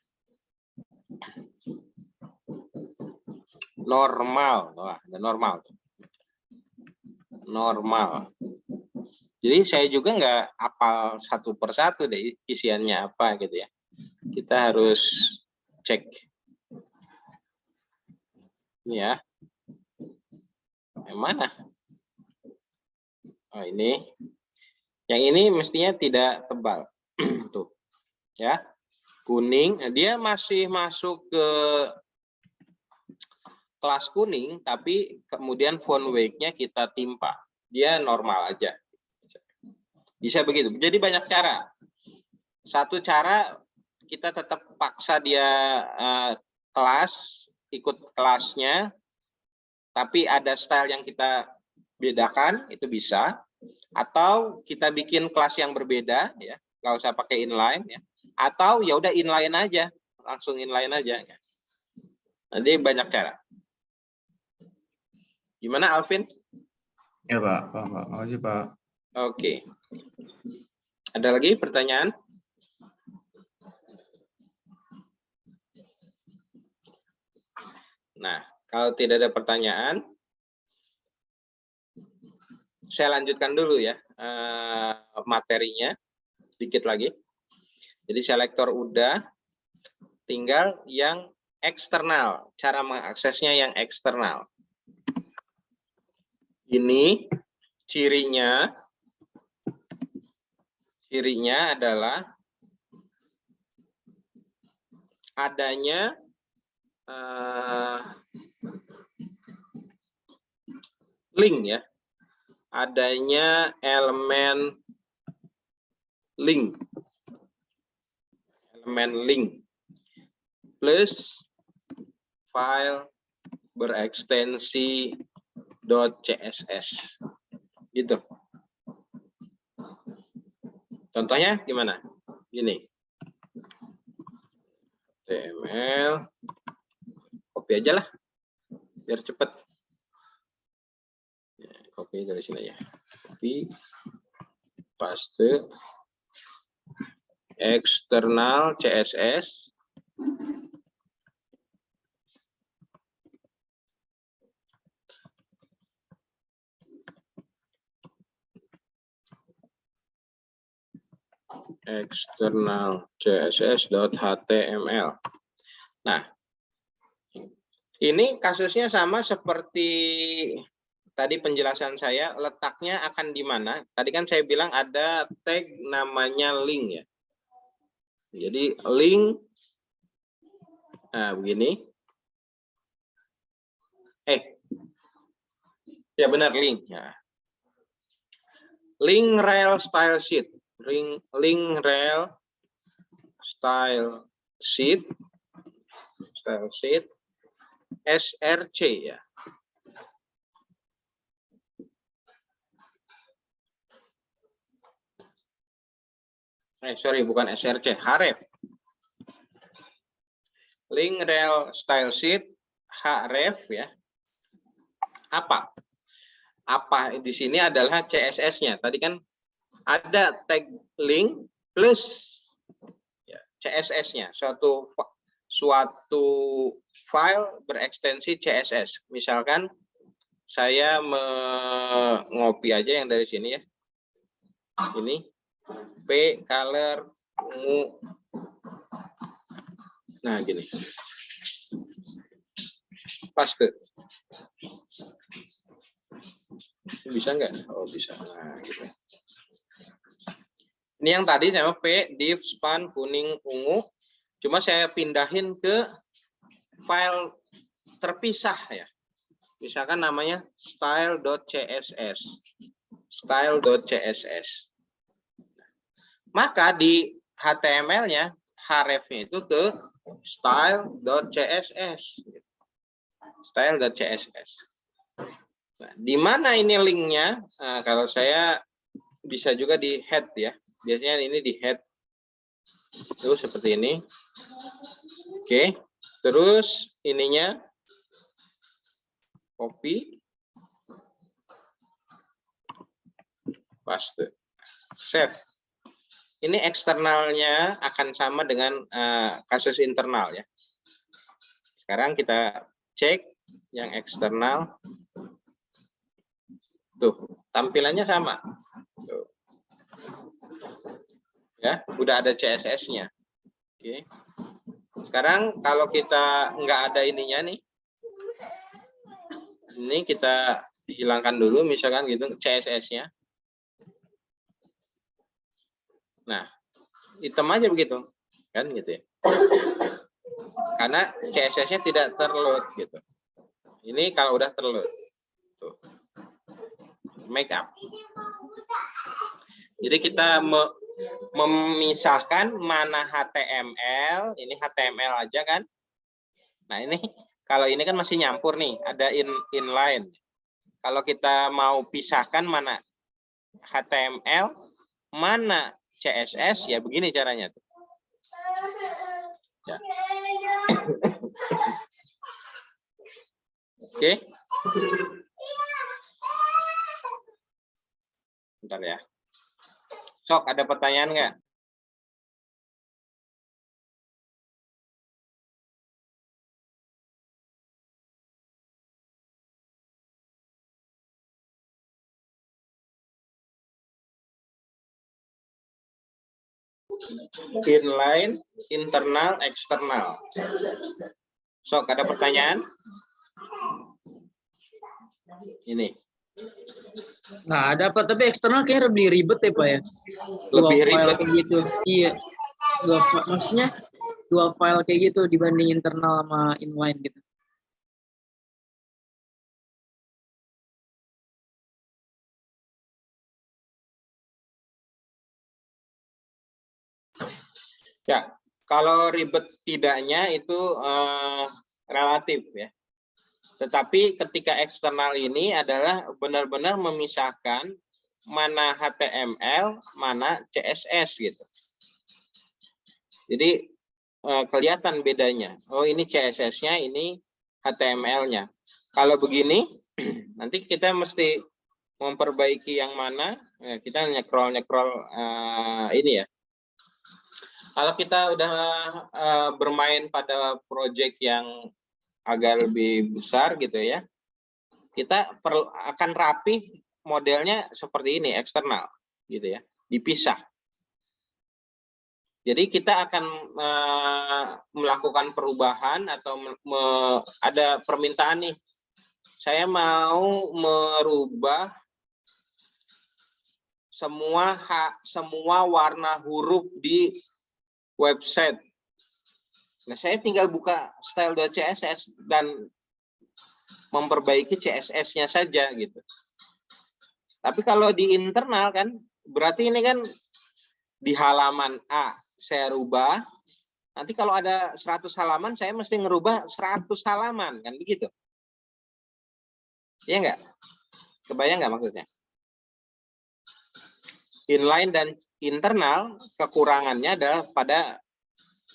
normal. Wah, ada normal. Normal. Jadi saya juga nggak hafal satu persatu deh isiannya apa gitu ya. Kita harus cek. Ini ya. Yang mana? Oh ini. Yang ini mestinya tidak tebal. Tuh. Ya. Kuning, dia masih masuk ke kelas kuning, tapi kemudian font weight-nya kita timpa. Dia normal aja. Bisa begitu. Jadi banyak cara. Satu cara kita tetap paksa dia kelas ikut kelasnya, tapi ada style yang kita bedakan, itu bisa. Atau kita bikin kelas yang berbeda, ya, nggak usah pakai inline, ya. Atau ya udah inline aja, langsung inline aja. Ya. Jadi banyak cara. Gimana, Alvin? Ya Pak, makasih Pak. Oke. Ada lagi pertanyaan? Nah, kalau tidak ada pertanyaan, saya lanjutkan dulu ya materinya sedikit lagi. Jadi selektor udah, tinggal yang eksternal, cara mengaksesnya yang eksternal. Ini cirinya adalah adanya link ya. Adanya elemen link plus file berekstensi .css gitu. Contohnya gimana? Gini. HTML, copy aja lah biar cepet. Copy dari sini ya. Copy, paste, eksternal CSS, eksternal css.html. Nah, ini kasusnya sama seperti tadi penjelasan saya, letaknya akan di mana? Tadi kan saya bilang ada tag namanya link ya. Jadi link, nah begini. Ya benar link. Nah. Link rel style sheet, link rel style sheet, SRC ya. Sorry, bukan SRC, href. Link rel style sheet, href ya. Apa di sini adalah CSS-nya. Tadi kan ada tag link plus ya, CSS-nya. Suatu file berekstensi CSS. Misalkan saya ngopi aja yang dari sini ya. Ini P color ungu. Nah, gini. Paste. Bisa nggak? Oh, bisa. Nah, gitu. Ini yang tadi sama P, div, span, kuning, ungu. Cuma saya pindahin ke file terpisah ya. Misalkan namanya style.css. Style.css. Maka di HTML-nya, href-nya itu ke style.css. Style.css. Nah, di mana ini linknya? Nah, kalau saya bisa juga di head ya. Biasanya ini di head. Itu seperti ini. Oke. Terus ininya copy. Paste. Save. Ini eksternalnya akan sama dengan kasus internal ya. Sekarang kita cek yang eksternal. Tuh, tampilannya sama. Tuh. Ya, udah ada CSS-nya. Oke. Sekarang kalau kita nggak ada ininya nih. Ini kita hilangkan dulu misalkan gitu CSS-nya. Nah, hitam aja begitu, kan gitu ya. Karena CSS-nya tidak terload gitu. Ini kalau udah terload, tuh. Make up. Jadi kita memisahkan mana HTML, ini HTML aja kan. Nah ini Kalau ini kan masih nyampur nih, ada inline. Kalau kita mau pisahkan mana HTML, mana CSS, ya begini caranya. Ya. Oke. Bentar ya. Sok, ada pertanyaan nggak? Inline, internal, eksternal. Sok, ada pertanyaan? Ini. Nggak ada Pak, tapi eksternal kayaknya lebih ribet ya Pak ya. Lebih File ribet. kayak gitu. Iya. Maksudnya dua file kayak gitu dibanding internal sama inline gitu. Ya, kalau ribet tidaknya itu relatif ya. Tetapi ketika eksternal ini adalah benar-benar memisahkan mana HTML, mana CSS gitu. Jadi kelihatan bedanya. Oh, ini CSS-nya, ini HTML-nya. Kalau begini, nanti kita mesti memperbaiki yang mana. Kita nyekrol-nyekrol ini ya. Kalau kita udah bermain pada project yang agak lebih besar gitu ya, kita akan rapi modelnya seperti ini, eksternal gitu ya, dipisah. Jadi kita akan melakukan perubahan atau ada permintaan nih, saya mau merubah semua warna huruf di website. Nah, saya tinggal buka style.css dan memperbaiki CSS-nya saja gitu. Tapi kalau di internal kan, berarti ini kan di halaman A saya rubah. Nanti kalau ada 100 halaman, saya mesti ngerubah 100 halaman kan begitu. Iya nggak? Kebayang nggak maksudnya? Inline dan internal kekurangannya adalah pada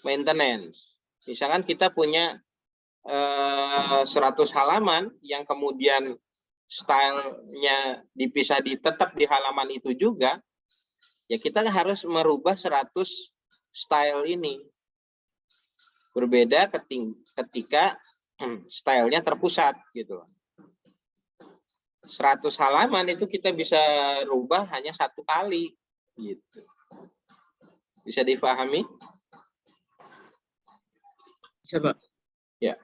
maintenance. Misalkan kita punya 100 halaman yang kemudian stylenya dipisah tetap di halaman itu juga, ya kita harus merubah 100 style ini. Berbeda ketika stylenya terpusat gitu. 100 halaman itu kita bisa rubah hanya 1 kali gitu. Bisa dipahami? Coba. Ya.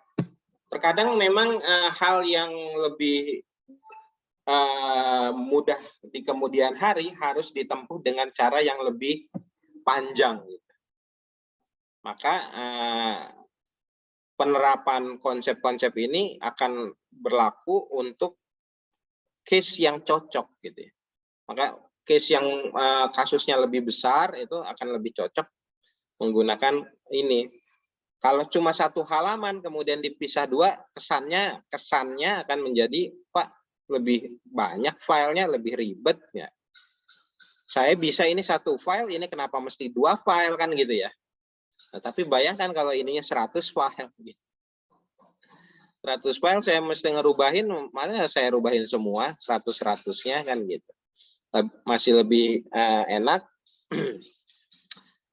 Terkadang memang hal yang lebih mudah di kemudian hari harus ditempuh dengan cara yang lebih panjang gitu. Maka penerapan konsep-konsep ini akan berlaku untuk case yang cocok gitu ya. Maka case yang kasusnya lebih besar itu akan lebih cocok menggunakan ini. Kalau cuma 1 halaman kemudian dipisah 2, kesannya akan menjadi, Pak, lebih banyak filenya, lebih ribet ya. Saya bisa ini 1 file, ini kenapa mesti 2 file kan gitu ya. Nah, tapi bayangkan kalau ininya 100 file gitu. 100 file saya mesti ngerubahin, mana saya rubahin semua 100-100-nya kan gitu. Masih lebih enak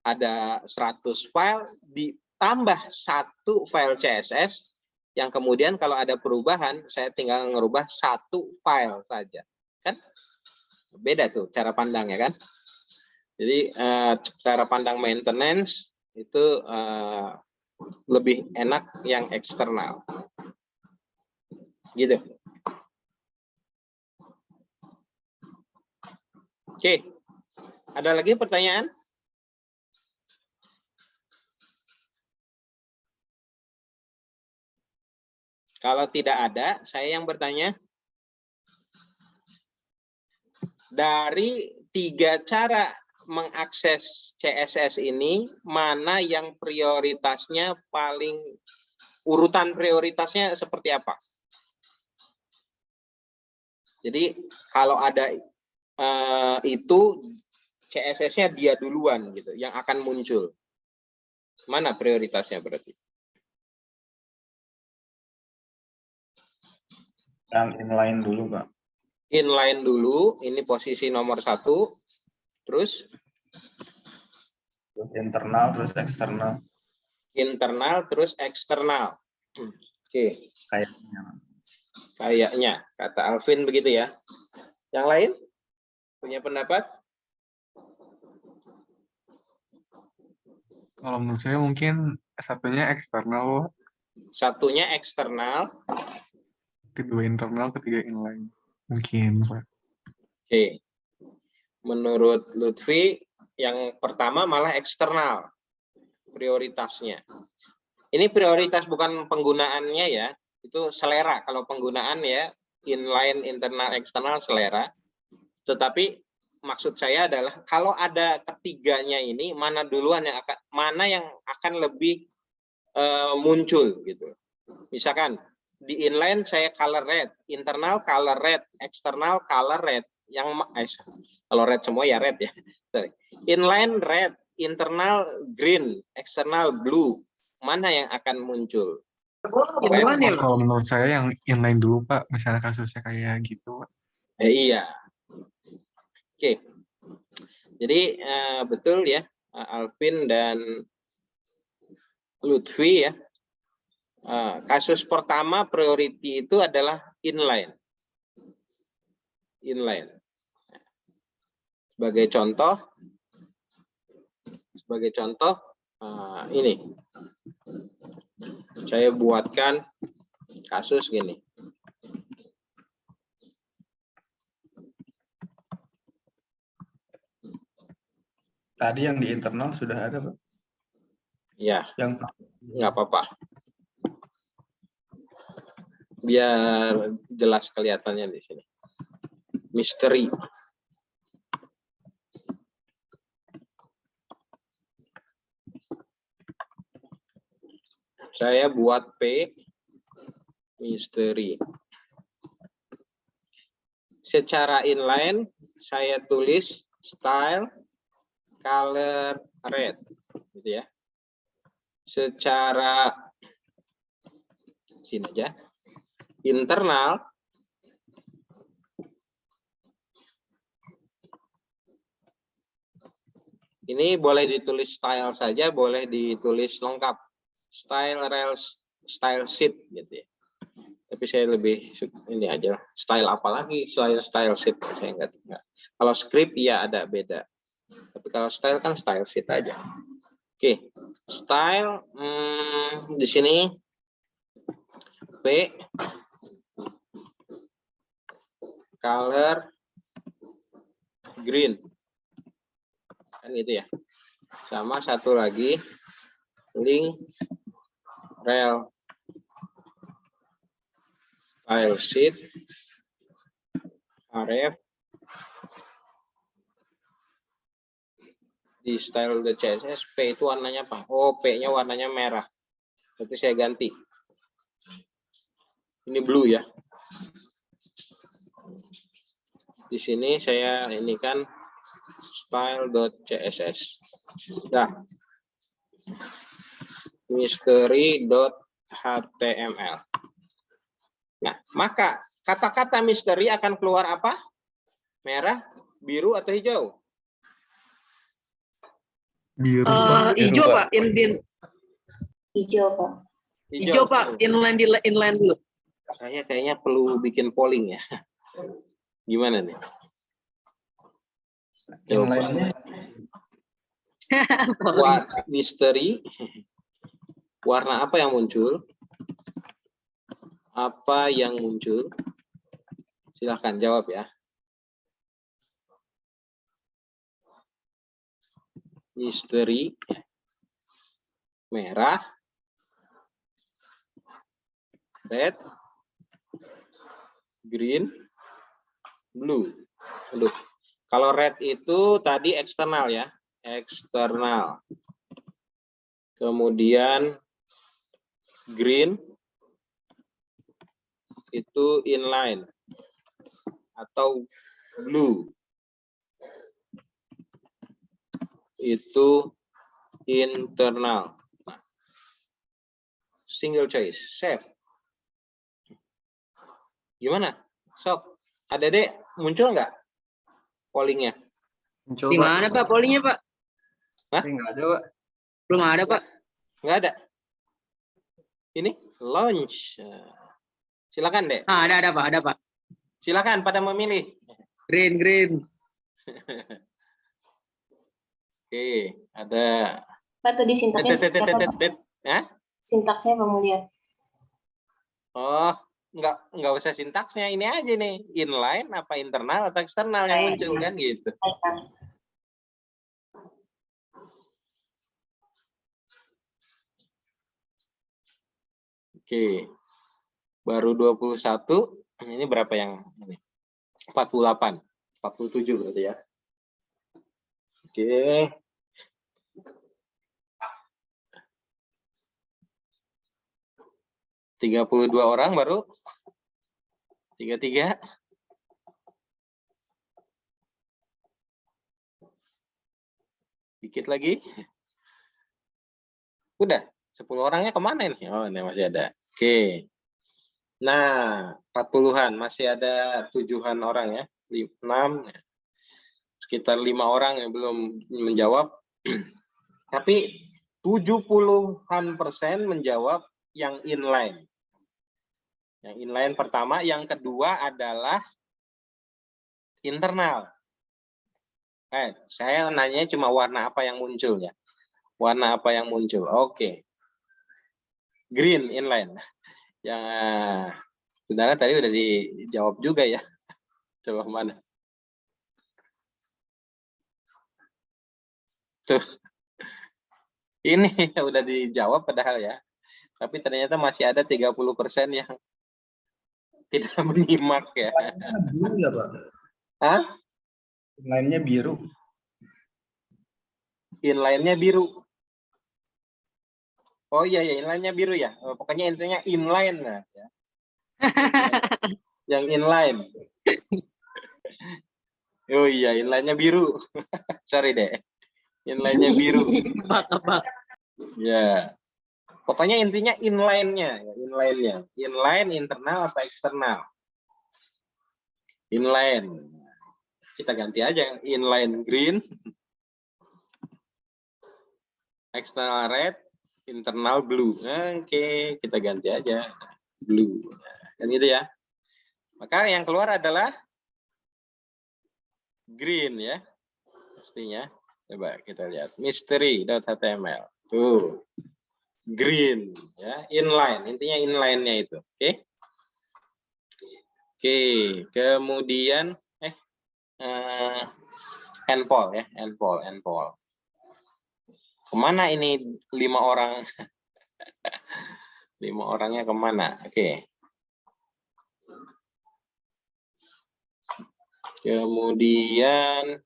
ada 100 file ditambah 1 file CSS yang kemudian kalau ada perubahan saya tinggal ngerubah 1 file saja. Kan beda tuh cara pandangnya kan. Jadi cara pandang maintenance itu lebih enak yang eksternal. Gitu. Oke. Ada lagi pertanyaan? Kalau tidak ada, saya yang bertanya. Dari 3 cara mengakses CSS ini, mana yang prioritasnya paling urutan prioritasnya seperti apa. Jadi kalau ada itu CSS-nya dia duluan gitu yang akan muncul. Mana prioritasnya berarti? Yang inline dulu, Pak. Inline dulu, ini posisi nomor 1. Terus Internal, terus eksternal. internal, terus eksternal. Oke. Kayaknya, kata Alvin begitu ya. Yang lain? Punya pendapat? Kalau menurut saya mungkin satunya eksternal, Satunya eksternal. kedua internal, ketiga inline. Mungkin, Pak. Oke. Menurut Lutfi, yang pertama malah eksternal prioritasnya. Ini prioritas bukan penggunaannya ya, itu selera. Kalau penggunaan ya, inline, internal, eksternal, selera. Tetapi maksud saya adalah kalau ada ketiganya ini, mana duluan yang akan, mana yang akan lebih muncul gitu. Misalkan di inline saya color red, internal color red, eksternal color red. Yang kalau red semua ya red ya. Sorry. Inline red, internal green, eksternal blue. Mana yang akan muncul? Inline ya, Pak? Kalau menurut saya yang inline dulu, Pak. Misalnya kasusnya kayak gitu, Pak. Iya. Oke. Jadi betul ya, Alvin dan Lutfi ya. Kasus pertama priority itu adalah inline. Inline. Sebagai contoh ini saya buatkan kasus gini. Tadi yang di internal sudah ada, Pak. Ya, Yang nggak apa-apa. Biar jelas kelihatannya di sini. Misteri. Saya buat P misteri. Secara inline saya tulis style color red gitu ya. Secara sini aja. Internal ini boleh ditulis style saja, boleh ditulis lengkap. Style sheet gitu ya. Tapi saya lebih ini aja style apa lagi style sheet saya enggak. Kalau script ya ada beda. Tapi kalau style kan style sheet aja. Oke, style di sini P color green kan gitu ya. Sama satu lagi link rel style sheet ref di style the CSS. P itu warnanya apa? Oh, P-nya warnanya merah. Berarti saya ganti. Ini blue ya. Di sini saya ini kan style.css. Nah, misteri.html. Nah, maka kata-kata misteri akan keluar apa? Merah, biru, atau hijau? Biru, Pak. Hijau, Pak. Hijau, Pak. Hijau, Pak. Inline dulu. Saya kayaknya perlu bikin polling ya. Gimana nih? inline-nya Buat misteri, warna apa yang muncul? Apa yang muncul? Silahkan jawab ya. Misteri, merah, red, green, blue. Aduh. Kalau red itu tadi eksternal ya, eksternal. Kemudian green itu inline atau blue itu internal. Nah, single choice, save. Gimana? Sok, ada deh muncul nggak pollingnya? Muncul, Di Pak. mana Pak pollingnya Pak? Tapi nggak ada, Pak. Belum ada Pak. Nggak ada. Ini launch. Silakan deh. Ah, ada Pak, ada Pak. Silakan pada memilih. Green. Oke, ada. Pak tadi sintaksnya seperti apa, Pak? Hah? Sintaksnya Pak Mulia. Oh, nggak usah sintaksnya, ini aja nih, inline apa internal atau eksternal yang muncul kan gitu. Baik, Kang. Oke. Baru 21, ini berapa yang ini? 48, 47 berarti ya. Oke. Oke. 32 orang baru. 33. Dikit lagi. Udah, 10 orangnya kemana ini? Oh, ini masih ada. Oke. Nah, 40-an, masih ada 7-an orang ya. 6, sekitar 5 orang yang belum menjawab. Tapi 70-an% menjawab yang inline. Yang inline pertama, yang kedua adalah internal. Saya nanya cuma warna apa yang muncul ya. Warna apa yang muncul? Oke. Green inline. Yang saudara tadi udah dijawab juga ya. Coba mana? Tuh. Ini udah dijawab padahal ya. Tapi ternyata masih ada 30% yang tidak menyimak ya. Biru ya, Pak? Hah? Inline-nya biru. Inline-nya biru. Oh iya ya, inline-nya biru ya. Pokoknya intinya inline lah ya. Yang inline. Oh iya, inline-nya biru. Sorry deh. Inline-nya biru. Tebak. Ya. Pokoknya intinya inline-nya, inline-nya. Inline internal atau eksternal? Inline. Kita ganti aja inline green. External red, internal blue. Oke, kita ganti aja blue. Kan gitu ya. Maka yang keluar adalah green ya. Pastinya. Coba kita lihat mystery.html. Tuh. Green ya, inline. Intinya inline-nya itu. Oke. Oke, kemudian endpoll ya, endpoll. Kemana ini 5 orang? 5 orangnya kemana? Oke. Kemudian,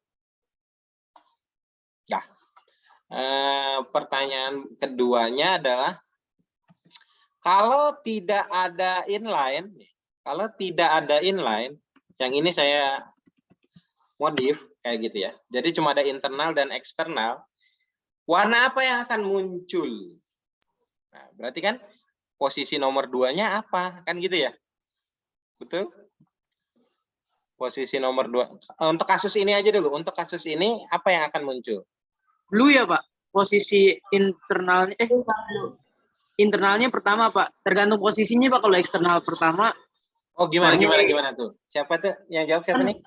pertanyaan keduanya adalah, kalau tidak ada inline, yang ini saya modif kayak gitu ya. Jadi cuma ada internal dan eksternal. Warna apa yang akan muncul? Nah, berarti kan posisi nomor 2-nya apa? Kan gitu ya? Betul? Posisi nomor 2. Untuk kasus ini aja dulu. Untuk kasus ini, apa yang akan muncul? Blue ya Pak. Posisi internalnya internalnya pertama Pak. Tergantung posisinya Pak. Kalau eksternal pertama. Oh gimana tuh? Siapa tuh yang jawab siapa nih?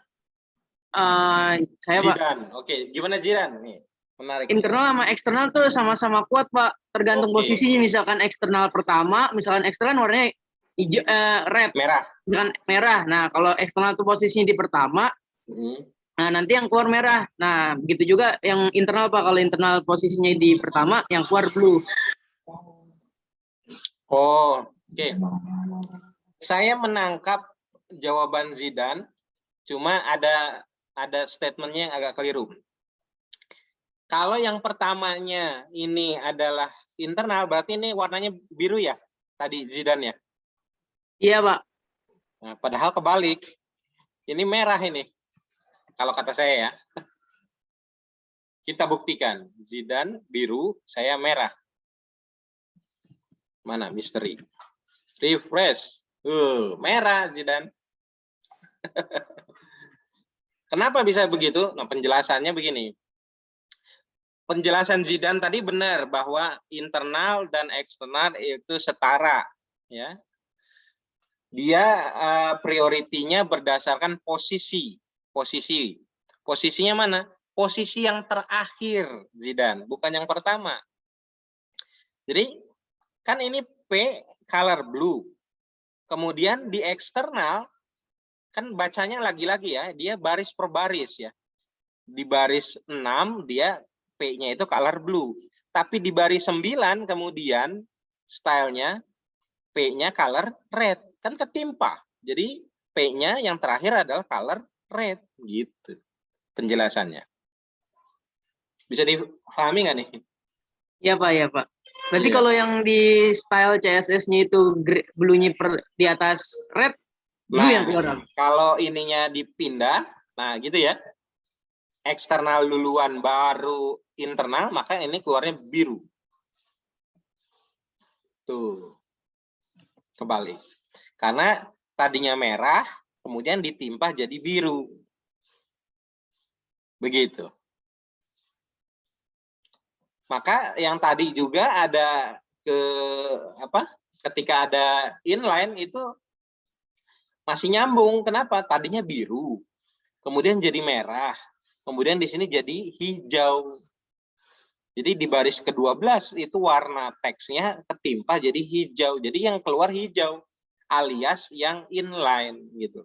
Saya Pak. Jiran. Oke, gimana Jiran nih? Menarik. Internal sama eksternal tuh sama-sama kuat Pak. Tergantung posisinya. Misalkan eksternal pertama, misalkan eksternal warnanya hijau, red, merah. misalkan merah. Nah kalau eksternal tuh posisinya di pertama, nah nanti yang keluar merah. Nah begitu juga yang internal Pak. Kalau internal posisinya di pertama, yang keluar blue. Oh, oke. Saya menangkap jawaban Zidan, cuma ada statementnya yang agak keliru. Kalau yang pertamanya ini adalah internal, berarti ini warnanya biru ya? tadi Zidan ya? Iya, Pak. Nah, padahal kebalik. Ini merah ini. Kalau kata saya ya. Kita buktikan. Zidan biru, saya merah. Mana misteri? Refresh. Merah Zidan. Kenapa bisa begitu? Nah, penjelasannya begini. Penjelasan Zidan tadi benar bahwa internal dan eksternal itu setara, ya. Dia prioritinya berdasarkan posisi. Posisinya mana? Posisi yang terakhir, Zidan, bukan yang pertama. Jadi kan ini P color blue. Kemudian di eksternal kan bacanya lagi-lagi ya, dia baris per baris ya. Di baris 6 dia P-nya itu color blue. Tapi di baris 9 kemudian stylenya P-nya color red. Kan ketimpa. Jadi P-nya yang terakhir adalah color red. Gitu penjelasannya. Bisa dipahami nggak nih? Iya, Pak, ya, Pak. Berarti Iya. kalau yang di style CSS-nya itu blue-nya di atas red, blue yang keluar. Kalau ininya dipindah, nah gitu ya. Eksternal duluan baru internal, maka ini keluarnya biru. Tuh. Kebalik. Karena tadinya merah, kemudian ditimpa jadi biru. Begitu. Maka yang tadi juga ada ketika ada inline itu masih nyambung. Kenapa? Tadinya biru, kemudian jadi merah, kemudian di sini jadi hijau. Jadi di baris ke-12 itu warna teksnya ketimpa jadi hijau. Jadi yang keluar hijau alias yang inline gitu.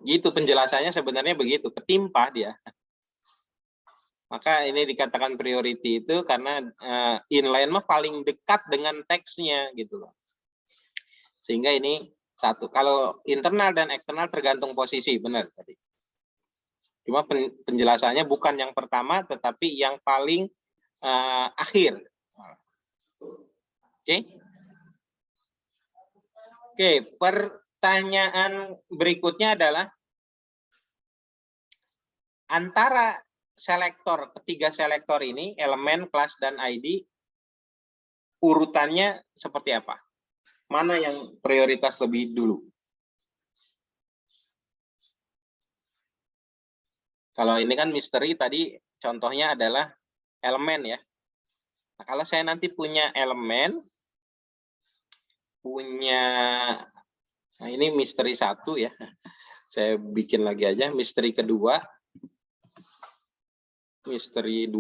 Gitu penjelasannya sebenarnya begitu, ketimpa dia. Maka ini dikatakan priority itu karena inline mah paling dekat dengan teksnya gitu loh. Sehingga ini satu. Kalau internal dan eksternal tergantung posisi, benar tadi. Cuma penjelasannya bukan yang pertama, tetapi yang paling akhir. Oke. Oke, pertanyaan berikutnya adalah antara selektor, ketiga selektor ini, elemen, kelas, dan ID, urutannya seperti apa? Mana yang prioritas lebih dulu? Kalau ini kan misteri tadi contohnya adalah elemen ya. Nah, kalau saya nanti punya elemen, nah ini misteri 1 ya. Saya bikin lagi aja misteri kedua. Misteri 2.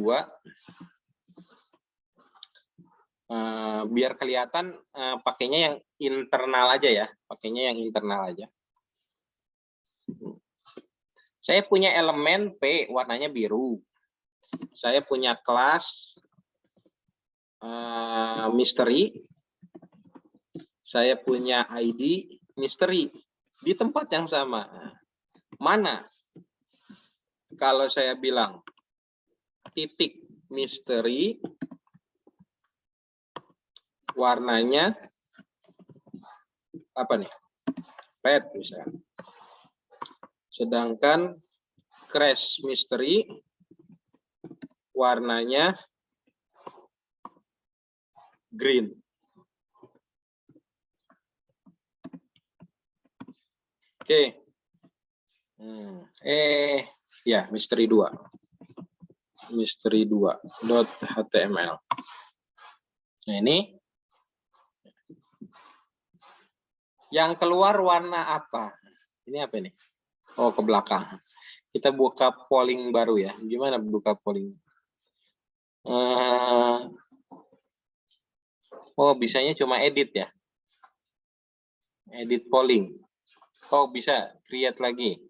Biar kelihatan pakainya yang internal aja ya. Pakainya yang internal aja. Saya punya elemen P warnanya biru. Saya punya kelas misteri. Saya punya ID misteri di tempat yang sama. Mana? Kalau saya bilang titik misteri warnanya apa nih? Red misalnya. Sedangkan crash misteri warnanya green. Oke. Ya, misteri 2. Misteri 2.html. Nah, ini yang keluar warna apa? Ini apa ini? Oh, ke belakang. Kita buka polling baru ya. Gimana buka polling? Oh, bisanya cuma edit ya. Edit polling. Oh, bisa create lagi.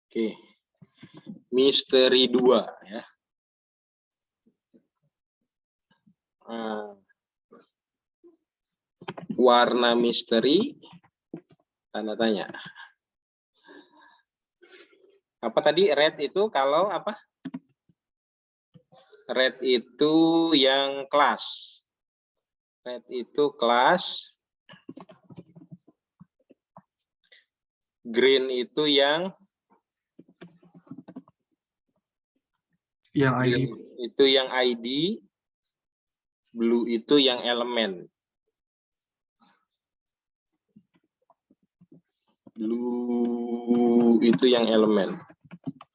Oke. Misteri 2 ya. Warna misteri tanda tanya. Apa tadi red itu kalau apa? Red itu yang kelas. Red itu kelas. Green itu yang ID. Itu yang ID. Blue itu yang elemen. Blue itu yang elemen.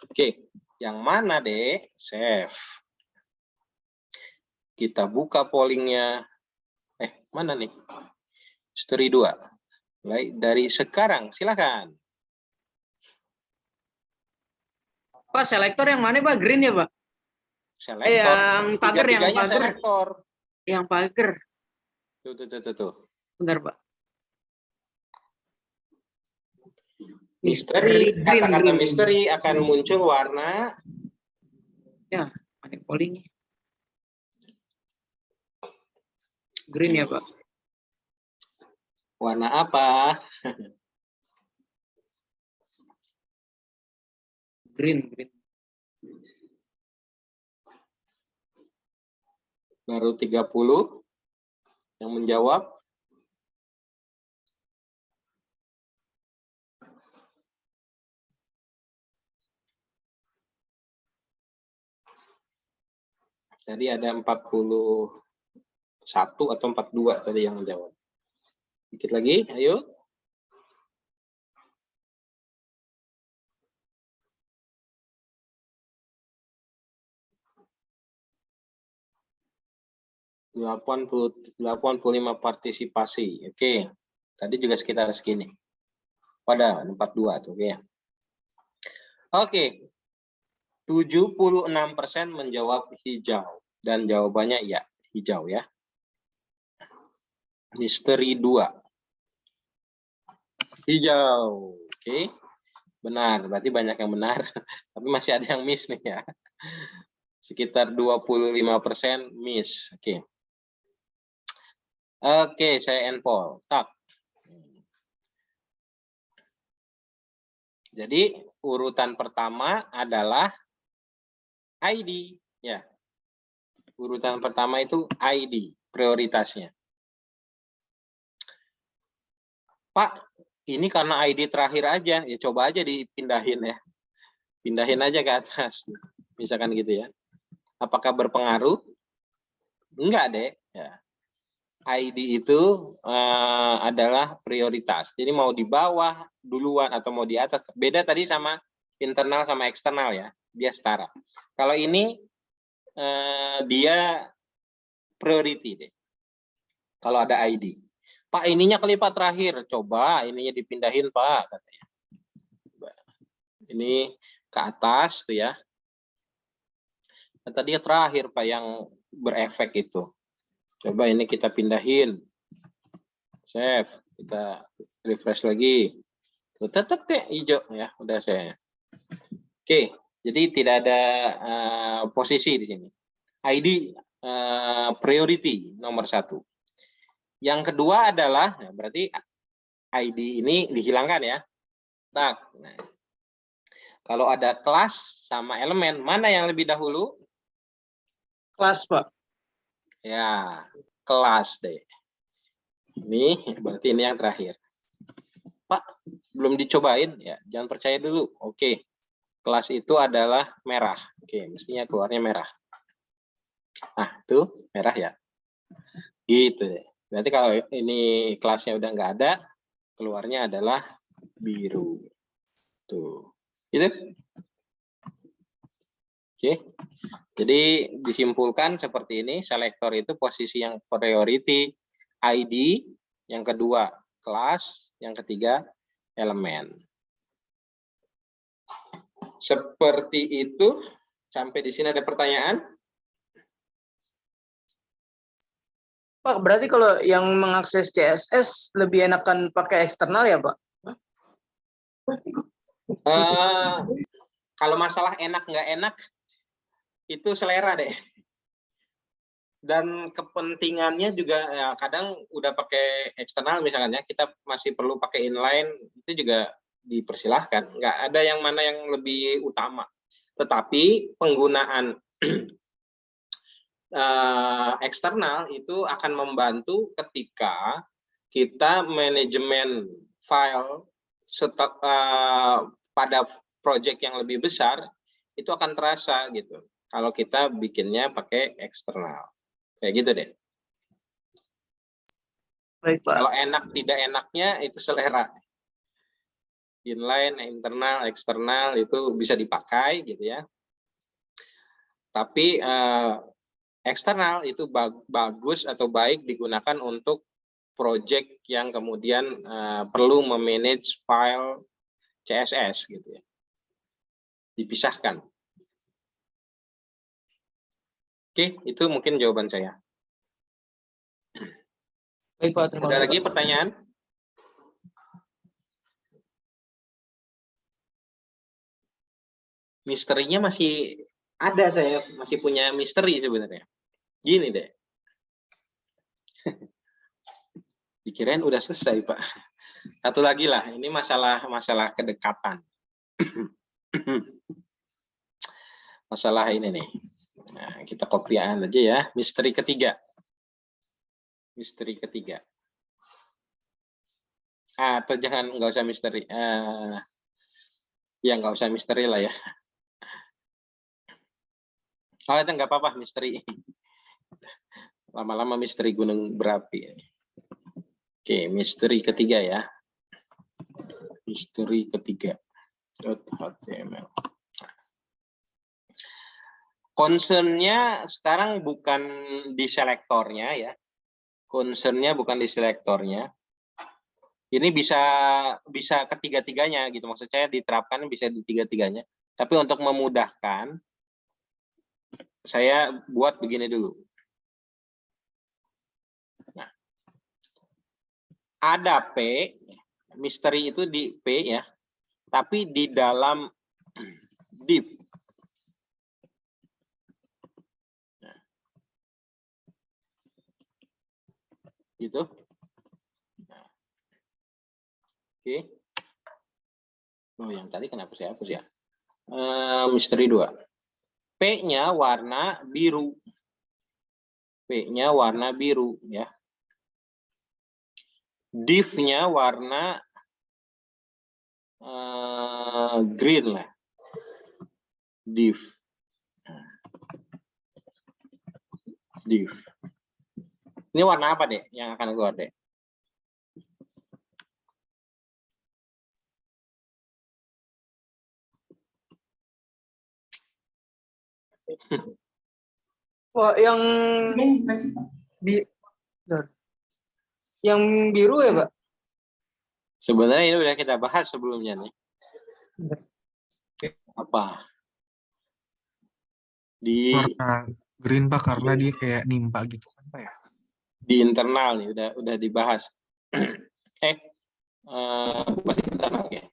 Oke, yang mana deh? Save. Kita buka pollingnya. Mana nih? History 2. Mulai dari sekarang, silakan. Pak, selektor yang mana Pak? Green ya Pak? Selektor. Yang pagar, yang Tiga-tiganya pagar. selektor. Yang pagar. Tuh. Bentar Pak. Misteri, Green, kata-kata green. misteri akan muncul warna. Ya, ada pollingnya. Green ya Pak. Warna apa? Green. Baru 30 yang menjawab. Tadi ada 41 atau 42 tadi yang menjawab. Dikit lagi, ayo. $85 partisipasi. Oke. Tadi juga sekitar segini. Pada 42 tuh ya. Oke. 76% menjawab hijau dan jawabannya ya, hijau ya. Misteri 2. Hijau. Oke. Benar, berarti banyak yang benar. Tapi masih ada yang miss nih ya. Sekitar 25% miss. Oke. Oke, saya endpoll. Tak. Jadi urutan pertama adalah ID. Ya. Urutan pertama itu ID, prioritasnya. Pak, ini karena ID terakhir aja, ya coba aja dipindahin ya. Pindahin aja ke atas. Misalkan gitu ya. Apakah berpengaruh? Enggak deh. Ya. ID itu adalah prioritas. Jadi mau di bawah duluan atau mau di atas. Beda tadi sama internal sama eksternal ya. Dia setara. Kalau ini dia priority deh. Kalau ada ID. Pak, ininya kelipat terakhir. Coba ininya dipindahin, Pak. Katanya. Ini ke atas tuh ya. Tadi terakhir Pak yang berefek itu. Coba ini kita pindahin. Save. Kita refresh lagi. Tuh, tetap deh hijau ya. Udah saya. Oke. Jadi tidak ada posisi di sini. ID priority nomor 1. Yang kedua adalah, nah berarti ID ini dihilangkan ya. Nah, kalau ada kelas sama elemen, mana yang lebih dahulu? Kelas Pak. Ya, kelas deh. Ini berarti ini yang terakhir. Pak, belum dicobain ya, jangan percaya dulu. Oke. Kelas itu adalah merah. Oke, mestinya keluarnya merah. Nah, itu merah ya. Gitu deh. Berarti kalau ini kelasnya udah nggak ada, keluarnya adalah biru. Tuh. Gitu. Oke. Jadi disimpulkan seperti ini, selektor itu posisi yang priority, ID, yang kedua kelas, yang ketiga elemen. Seperti itu. Sampai di sini ada pertanyaan? Pak, berarti kalau yang mengakses CSS lebih enakan pakai eksternal ya, Pak? Kalau masalah enak nggak enak, itu selera deh. Dan kepentingannya juga ya, kadang udah pakai eksternal misalkan ya, kita masih perlu pakai inline, itu juga dipersilahkan. Nggak ada yang mana yang lebih utama. Tetapi penggunaan eksternal itu akan membantu ketika kita manajemen file pada project yang lebih besar itu akan terasa gitu. Kalau kita bikinnya pakai eksternal, kayak gitu deh. Baik, Pak. Kalau enak tidak enaknya itu selera. Inline, internal, eksternal itu bisa dipakai gitu ya. Tapi eksternal itu bagus atau baik digunakan untuk project yang kemudian perlu memanage file CSS gitu ya. Dipisahkan. Oke, itu mungkin jawaban saya. Baik, Pak. Terima Ada kasih, lagi Pak. pertanyaan? Misterinya masih ada, saya masih punya misteri sebenarnya. Gini deh. Dikirain udah selesai, Pak. Satu lagi lah, ini masalah kedekatan. Masalah ini nih. Nah, kita kopian aja ya. Misteri ketiga. Misteri ketiga. Atau jangan, nggak usah misteri. Ya nggak usah misteri lah ya. Oh, itu nggak apa-apa misteri. Lama-lama misteri gunung berapi. Oke, misteri ketiga ya. Misteri ketiga. .html. Concernnya sekarang bukan di selektornya ya. Concernnya bukan di selektornya. Ini bisa ketiga-tiganya gitu. Maksud saya diterapkan bisa di tiga-tiganya. Tapi untuk memudahkan, saya buat begini dulu. Nah, ada P, misteri itu di P ya, tapi di dalam div. Nah, gitu. Nah, oke. Oh, yang tadi kenapa saya hapus ya? Misteri 2. P-nya warna biru. P-nya warna biru ya. Div-nya warna green lah. Div. Div. Ini warna apa deh yang akan keluar deh? Wah, yang biru ya, Pak? Sebenarnya ini udah kita bahas sebelumnya nih. Apa? Di Warna green Pak karena dia kayak nimpa gitu kan Pak ya. Di internal nih udah dibahas. Bukan di internal ya.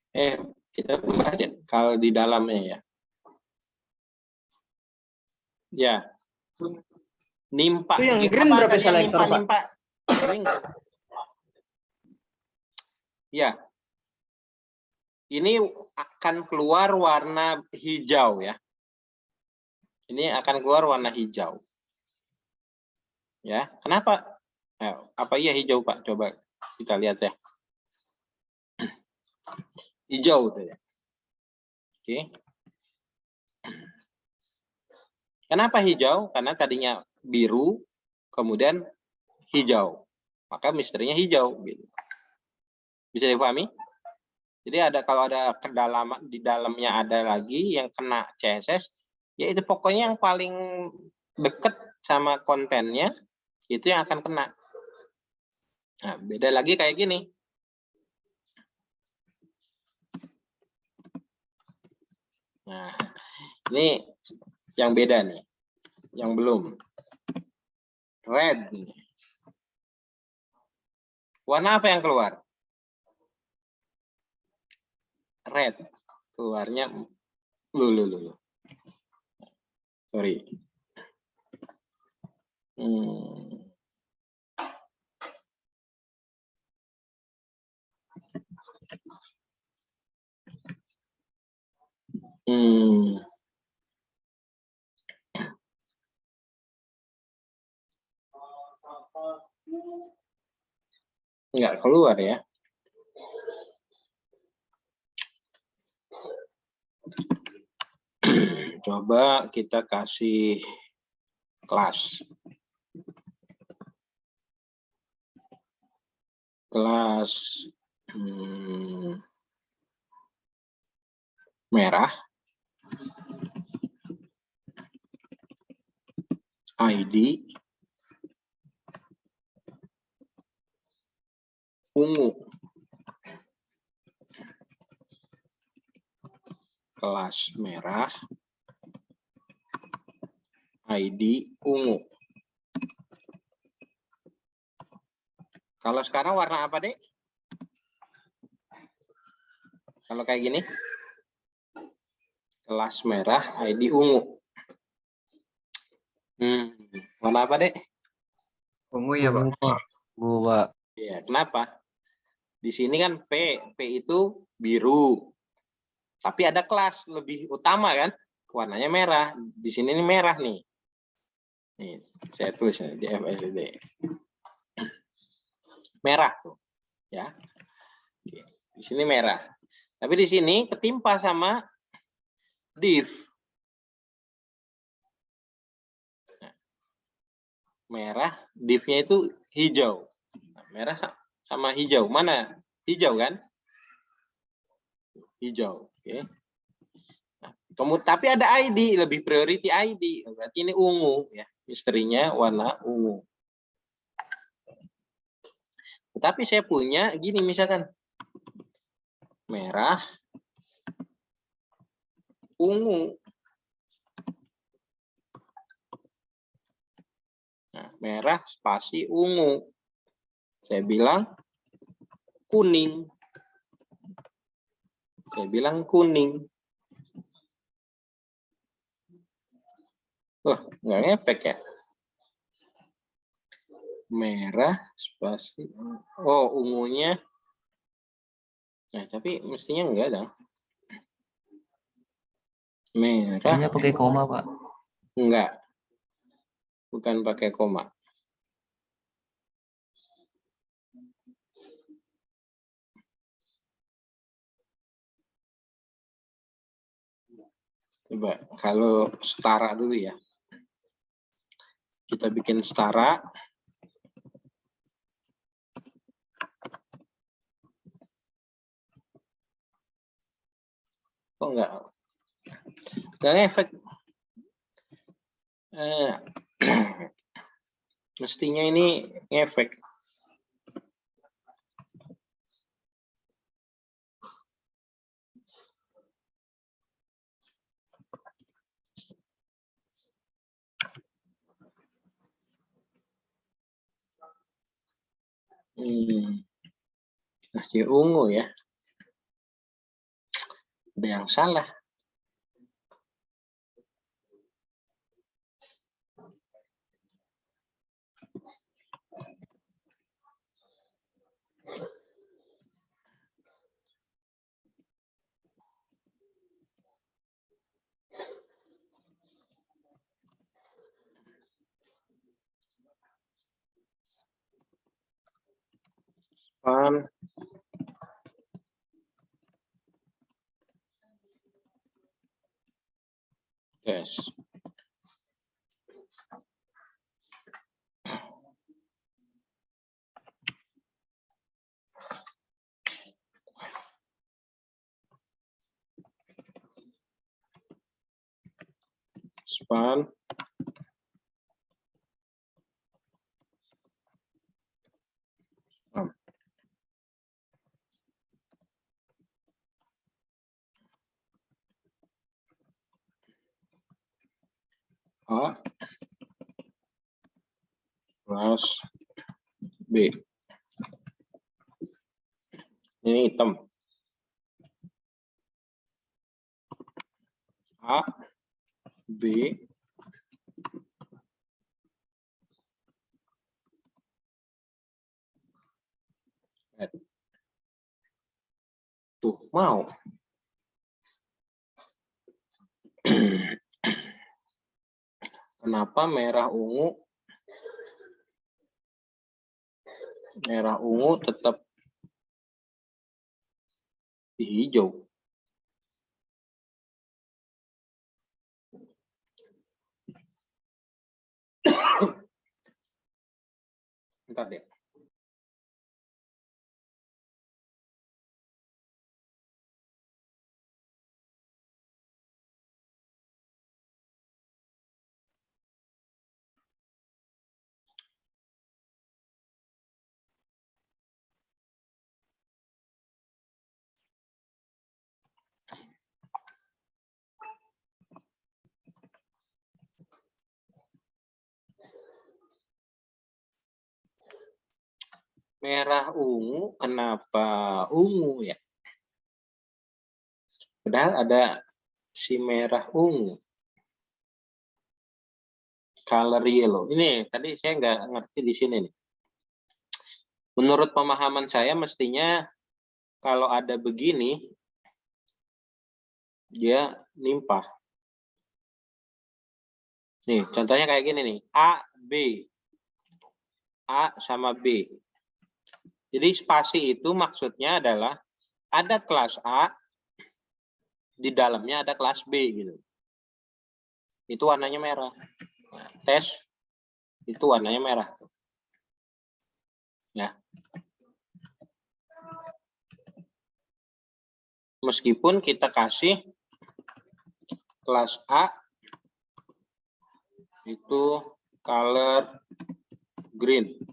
Kita bahas ya. Kalau di dalamnya ya. Ya. Nimpa. Itu yang green Apa berapa tadi yang selektor, Pak? nimpa? Ya. Ini akan keluar warna hijau ya. Ini akan keluar warna hijau. Ya, kenapa? Apa iya hijau, Pak? Coba kita lihat ya. Hijau tuh ya. Oke. Kenapa hijau? Karena tadinya biru, kemudian hijau. Maka misterinya hijau. Gitu. Bisa dipahami? Jadi kalau ada kedalaman di dalamnya ada lagi yang kena CSS, ya itu pokoknya yang paling dekat sama kontennya itu yang akan kena. Nah, beda lagi kayak gini. Nah, ini yang beda nih, yang belum. Red. Warna apa yang keluar? Red. Keluarnya lu. Sorry. Nggak keluar ya. Coba kita kasih kelas. Kelas merah. ID. Ungu. Kelas merah. ID ungu. Kalau sekarang warna apa, Dek? Kalau kayak gini? Kelas merah, ID ungu. Warna apa, Dek? Ungu ya, Pak? Ungu, Pak. Iya, kenapa? Di sini kan P itu biru. Tapi ada kelas lebih utama kan? Warnanya merah. Di sini ini merah nih. Nih, saya tulis di FSD. Merah tuh. Ya. Di sini merah. Tapi di sini ketimpa sama div. Merah, divnya itu hijau. Nah, merah sama hijau. Mana? Hijau kan? Hijau. Oke. Nah, tapi ada ID, lebih priority ID. Berarti ini ungu ya. Misterinya warna ungu. Tapi saya punya gini misalkan. Merah, ungu. Nah, merah spasi ungu. Saya bilang kuning. Saya bilang kuning. Wah, nggak ngefek ya. Merah spasi. Oh, ungunya. Nah, tapi mestinya enggak dong. Merah. Kayaknya pakai koma, Pak. Enggak. Bukan pakai koma. Coba kalau setara dulu ya. Kita bikin setara. Kok enggak? Enggak ngefek. Mestinya ini ngefek. Masih ungu ya. Ada yang salah. Yes. Span. A plus B. Ini hitam. A, B, tuh mau. Kenapa merah ungu Merah ungu tetap di hijau. Bentar deh. Merah ungu, kenapa ungu ya? Padahal ada si merah ungu. Color yellow. Ini tadi saya nggak ngerti di sini nih. Menurut pemahaman saya mestinya kalau ada begini, dia nimpah. Nih, contohnya kayak gini nih. A, B. A sama B. Jadi spasi itu maksudnya adalah ada kelas A, di dalamnya ada kelas B gitu. Itu warnanya merah. Nah, tes itu warnanya merah. Ya. Meskipun kita kasih kelas A itu color green.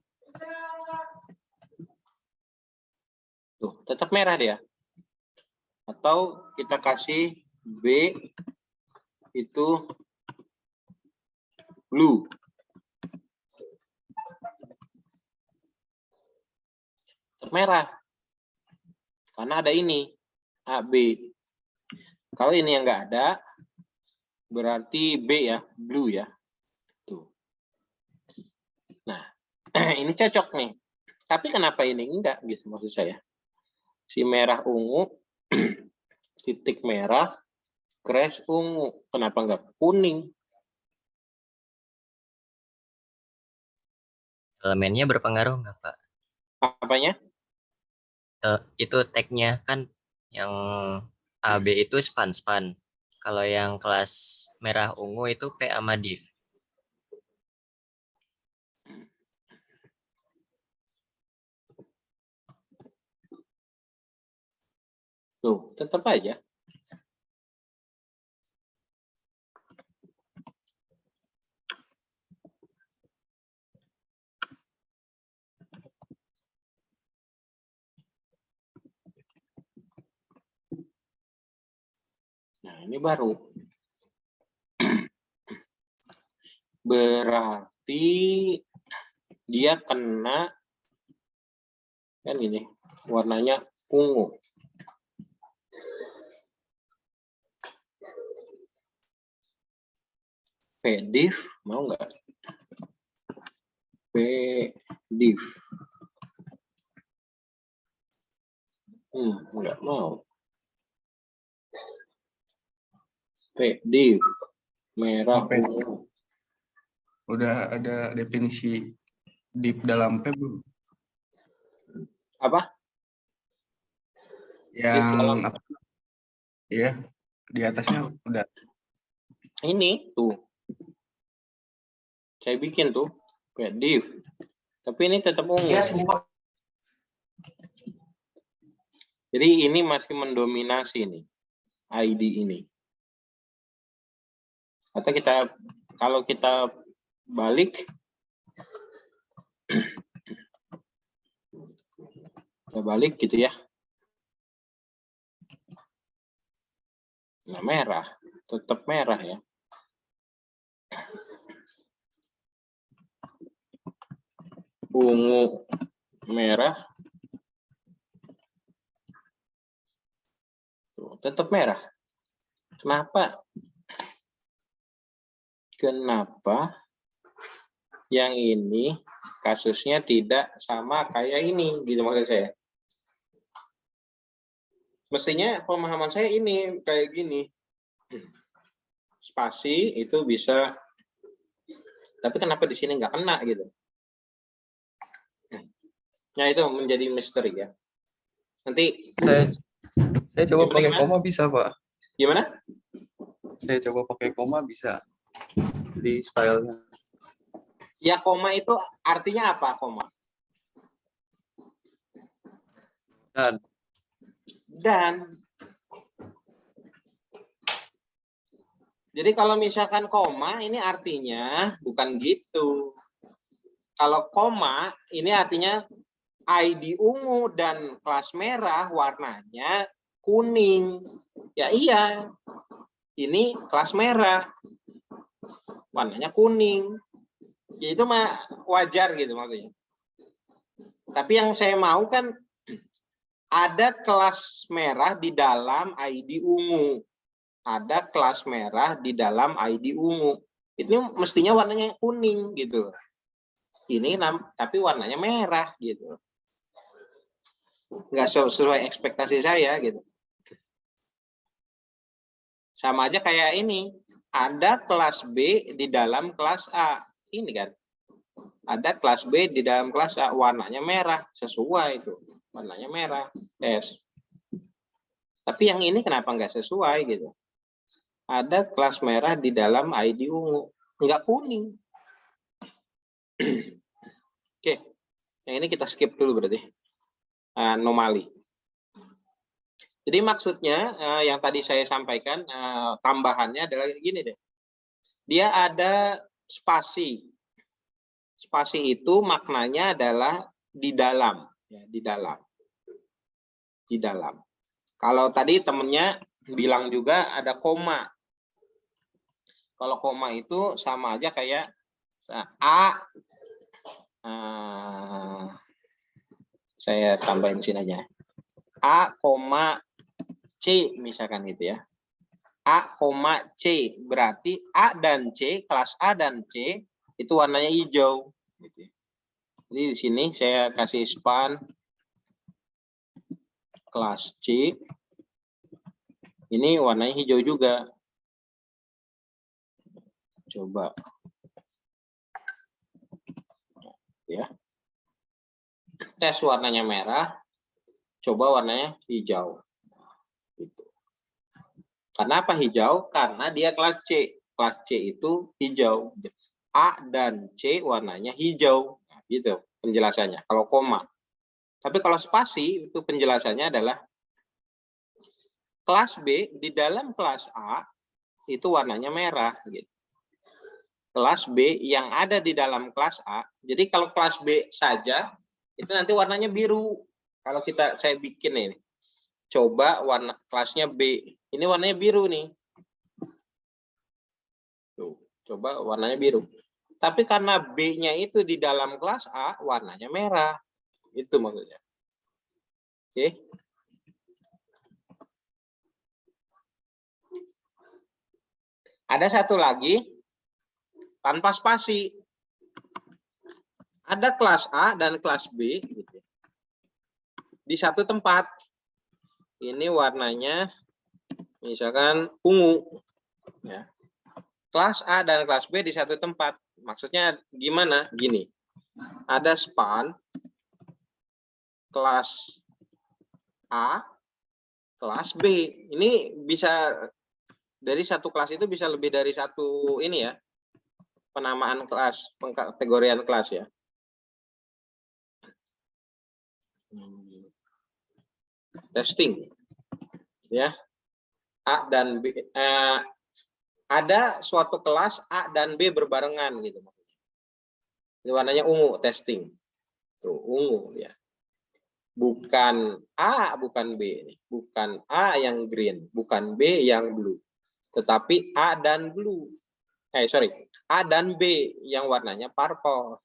Tuh, tetap merah dia. Atau kita kasih B itu blue. Tetap merah. Karena ada ini, A, B. Kalau ini yang nggak ada, berarti B ya, blue ya. Tuh. Nah, ini cocok nih. Tapi kenapa ini enggak gitu maksud saya? Si merah ungu, titik merah, crash ungu. Kenapa enggak kuning? Elemennya berpengaruh nggak, Pak? Apanya? Itu tag-nya kan yang AB itu span. Kalau yang kelas merah ungu itu P sama div. Tuh, tetap aja. Nah, ini baru. Berarti dia kena kan ini warnanya ungu. Pdiv mau nggak? Pdiv. Nggak mau. Pdiv merah ungu. Udah ada definisi div dalam P belum? Apa? Yang apa? Iya, di atasnya udah. Ini tuh. Saya bikin tuh div. Tapi ini tetap ungu. Jadi ini masih mendominasi nih ID ini. Atau kalau kita balik, kita balik gitu ya. Nah, merah, tetap merah ya. Ungu, merah, tuh, tetap merah. Kenapa? Kenapa yang ini kasusnya tidak sama kayak ini, gitu maksud saya. Mestinya pemahaman saya ini kayak gini. Spasi itu bisa, tapi kenapa di sini nggak kena gitu? Nah, itu menjadi misteri ya. Nanti Saya coba Gimana, pakai gimana? koma bisa, Pak. gimana? Saya coba pakai koma bisa di stylenya. Ya, koma itu artinya apa, koma? Dan. Jadi kalau misalkan koma, ini artinya bukan gitu. Kalau koma, ini artinya ID ungu dan kelas merah warnanya kuning. Ya iya, ini kelas merah, warnanya kuning. Ya, itu mah wajar gitu maksudnya. Tapi yang saya mau kan ada kelas merah di dalam ID ungu. Ada kelas merah di dalam ID ungu. Itu mestinya warnanya kuning gitu. Ini tapi warnanya merah gitu. Nggak sesuai ekspektasi saya gitu. Sama aja kayak ini. Ada kelas B di dalam kelas A. Ini kan. Ada kelas B di dalam kelas A. Warnanya merah. Sesuai itu. Warnanya merah. Yes. Tapi yang ini kenapa nggak sesuai gitu. Ada kelas merah di dalam ID ungu. Nggak kuning. Oke. Yang ini kita skip dulu berarti. Anomali. Jadi maksudnya yang tadi saya sampaikan tambahannya adalah gini deh. Dia ada spasi. Spasi itu maknanya adalah di dalam, ya, di dalam. Di dalam. Kalau tadi temennya bilang juga ada koma. Kalau koma itu sama aja kayak saya tambahin sini aja. A, C misalkan gitu ya. A, C berarti A dan C, kelas A dan C itu warnanya hijau. Gitu. Jadi di sini saya kasih span kelas C. Ini warnanya hijau juga. Coba. Ya. Tes warnanya merah. Coba warnanya hijau. Gitu. Kenapa hijau? Karena dia kelas C. Kelas C itu hijau. A dan C warnanya hijau. Nah, gitu penjelasannya. Kalau koma. Tapi kalau spasi itu penjelasannya adalah kelas B di dalam kelas A itu warnanya merah. Gitu. Kelas B yang ada di dalam kelas A. Jadi kalau kelas B saja itu nanti warnanya biru. Kalau saya bikin ini. Coba warna kelasnya B. Ini warnanya biru nih. Tuh, coba warnanya biru. Tapi karena B-nya itu di dalam kelas A, warnanya merah. Itu maksudnya. Oke. Ada satu lagi tanpa spasi. Ada kelas A dan kelas B gitu. Di satu tempat. Ini warnanya misalkan ungu. Ya. Kelas A dan kelas B di satu tempat. Maksudnya gimana? Gini. Ada span kelas A, kelas B. Ini bisa dari satu kelas itu bisa lebih dari satu ini ya. Penamaan kelas, pengkategorian kelas ya. Testing. Ya. A dan B. Ada suatu kelas A dan B berbarengan gitu. Ini warnanya ungu, testing. Tuh, ungu ya. Bukan A, bukan B. Bukan A yang green, bukan B yang blue. Tetapi A dan blue. A dan B yang warnanya purple.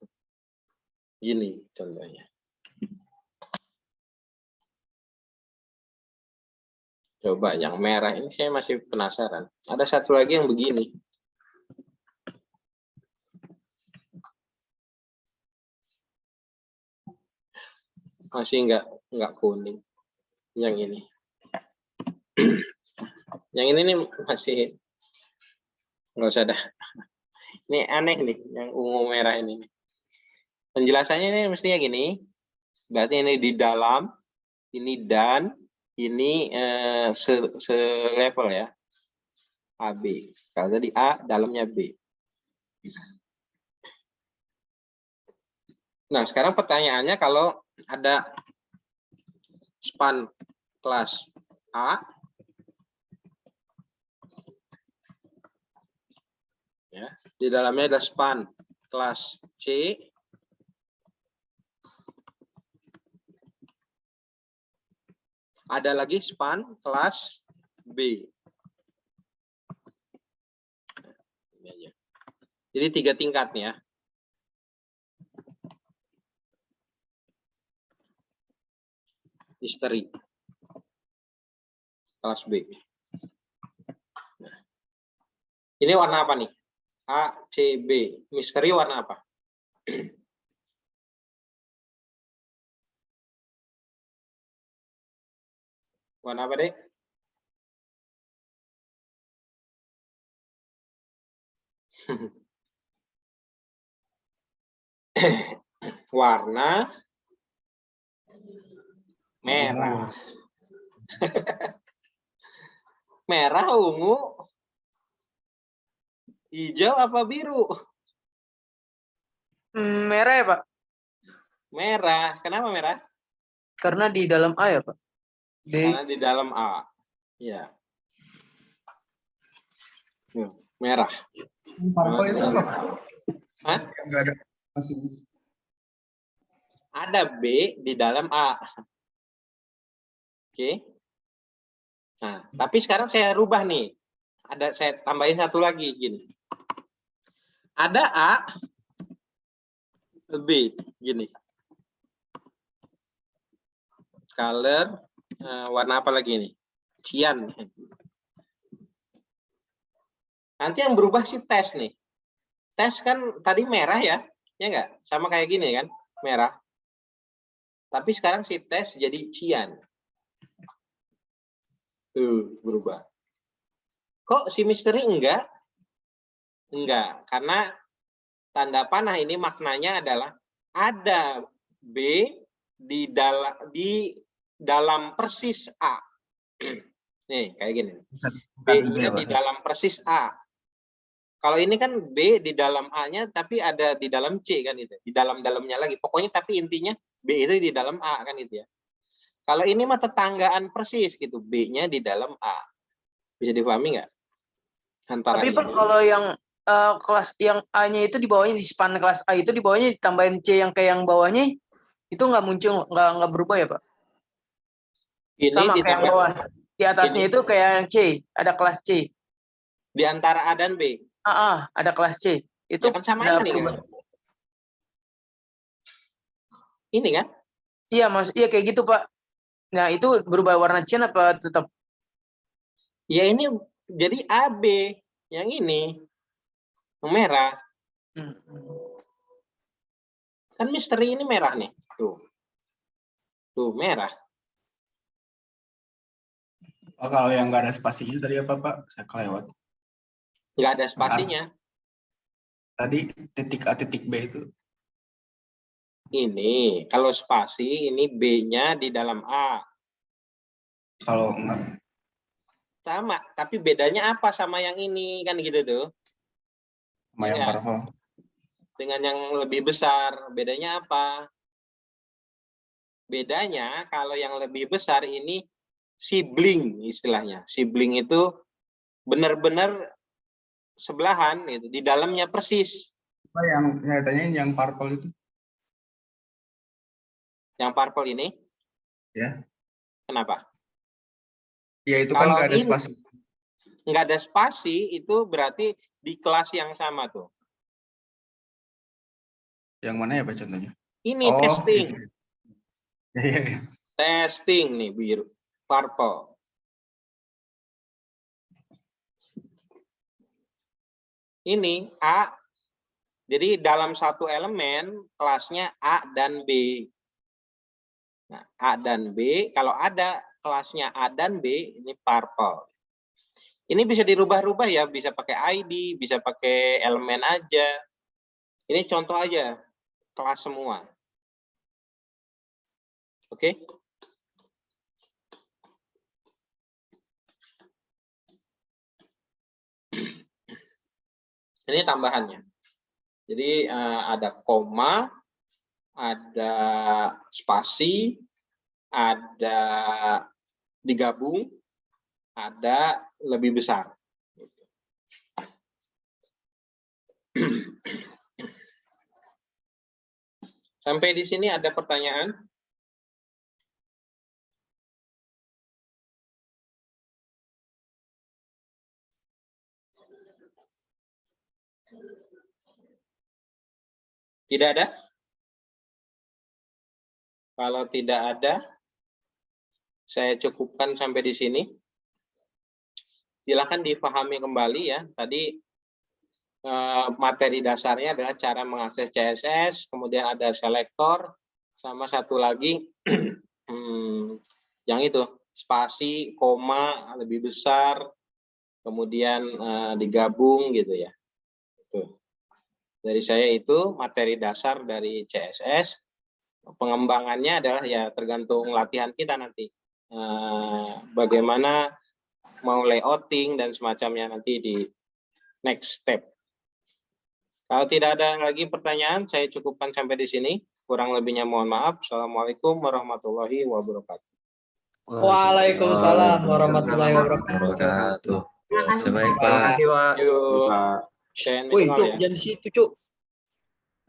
Gini contohnya. Coba yang merah ini saya masih penasaran. Ada satu lagi yang begini. Masih nggak kuning. Yang ini. Yang ini nih masih nggak usah dah. Ini aneh nih, yang ungu merah ini. Penjelasannya ini mestinya gini. Berarti ini di dalam, ini dan, ini selevel ya. AB. Kalau tadi A, dalamnya B. Nah, sekarang pertanyaannya kalau ada span kelas A, ya, di dalamnya ada span kelas C, ada lagi span kelas B. Ini aja. Jadi 3 tingkat nih ya. Misteri kelas B. Nah, ini warna apa nih? A, C, B. Misteri warna apa? Warna apa deh? Warna merah. Merah, ungu, hijau apa biru? Merah ya, Pak? Merah. Kenapa merah? Karena di dalam A ya, Pak? Karena di dalam A. Ya. Merah. Purple itu apa? Hah? Enggak ada. Ada B di dalam A. Oke. Nah, tapi sekarang saya rubah nih. Saya tambahin satu lagi gini. Ada A, B gini. Color warna apa lagi nih? Cyan. Nanti yang berubah sih tes nih. Tes kan tadi merah ya, ya enggak? Sama kayak gini kan, merah. Tapi sekarang si tes jadi cyan. Tuh, berubah. Kok si misteri enggak? Enggak, karena tanda panah ini maknanya adalah ada B di dalam persis A. Nih, kayak gini. B-nya di dalam persis A. Kalau ini kan B di dalam A-nya, tapi ada di dalam C kan itu. Di dalam-dalamnya lagi. Pokoknya tapi intinya B itu di dalam A kan itu ya. Kalau ini mah tetanggaan persis gitu. B-nya di dalam A. Bisa dipahami nggak? Antara Tapi ini. Pak, kalau yang kelas yang A-nya itu di bawahnya, di span kelas A itu di bawahnya ditambahin C yang kayak yang bawahnya, itu nggak muncul, nggak berubah ya, Pak? Ini Sama kayak yang bawah. Di atasnya ini, itu kayak yang C, ada kelas C. di antara A dan B. Ada kelas C. Itu Ya kan sama ada ini perubahan. kan? Ini kan? Iya, Mas. Iya kayak gitu, Pak. Nah, itu berubah warna cyan apa tetap? Ya ini jadi AB yang ini yang merah. Kan misteri ini merah nih. Tuh merah. Oh, kalau yang nggak ada spasinya tadi apa, Pak? Saya kelewat. Nggak ada spasinya. Tadi titik A titik B itu. Ini kalau spasi ini B-nya di dalam A. Kalau enggak. Sama, tapi bedanya apa sama yang ini kan gitu tuh? Sama yang Ya. purple. Dengan yang lebih besar, bedanya apa? Bedanya kalau yang lebih besar ini sibling istilahnya. Sibling itu benar-benar sebelahan gitu, di dalamnya persis. Apa yang saya tanyain yang purple itu? Yang purple ini? Ya. Kenapa? Ya itu Kalau kan nggak ada ini spasi. nggak ada spasi, itu berarti di kelas yang sama tuh. Yang mana ya, Pak, contohnya? Ini Oh, testing. gitu. Ya. Testing nih biru, purple. Ini A. Jadi dalam satu elemen kelasnya A dan B. Nah, A dan B, kalau ada kelasnya A dan B, ini purple. Ini bisa dirubah-rubah ya, bisa pakai ID, bisa pakai elemen aja. Ini contoh aja, kelas semua. Oke. Ini tambahannya. Jadi ada koma, ada spasi, ada digabung, ada lebih besar. Sampai di sini ada pertanyaan? Tidak ada? Kalau tidak ada, saya cukupkan sampai di sini. Silakan dipahami kembali ya. Tadi materi dasarnya adalah cara mengakses CSS, kemudian ada selektor, sama satu lagi yang itu spasi, koma lebih besar, kemudian digabung gitu ya. Itu. Dari saya itu materi dasar dari CSS. Pengembangannya adalah ya tergantung latihan kita nanti. Bagaimana mau layouting dan semacamnya nanti di next step. Kalau tidak ada lagi pertanyaan, saya cukupkan sampai di sini. Kurang lebihnya mohon maaf. Assalamualaikum warahmatullahi wabarakatuh. Waalaikumsalam warahmatullahi wabarakatuh. Terima kasih. Terima kasih, Pak. Yuk. Pak. Saya Woi, minimal Cuk, ya. jangan di situ, Cuk.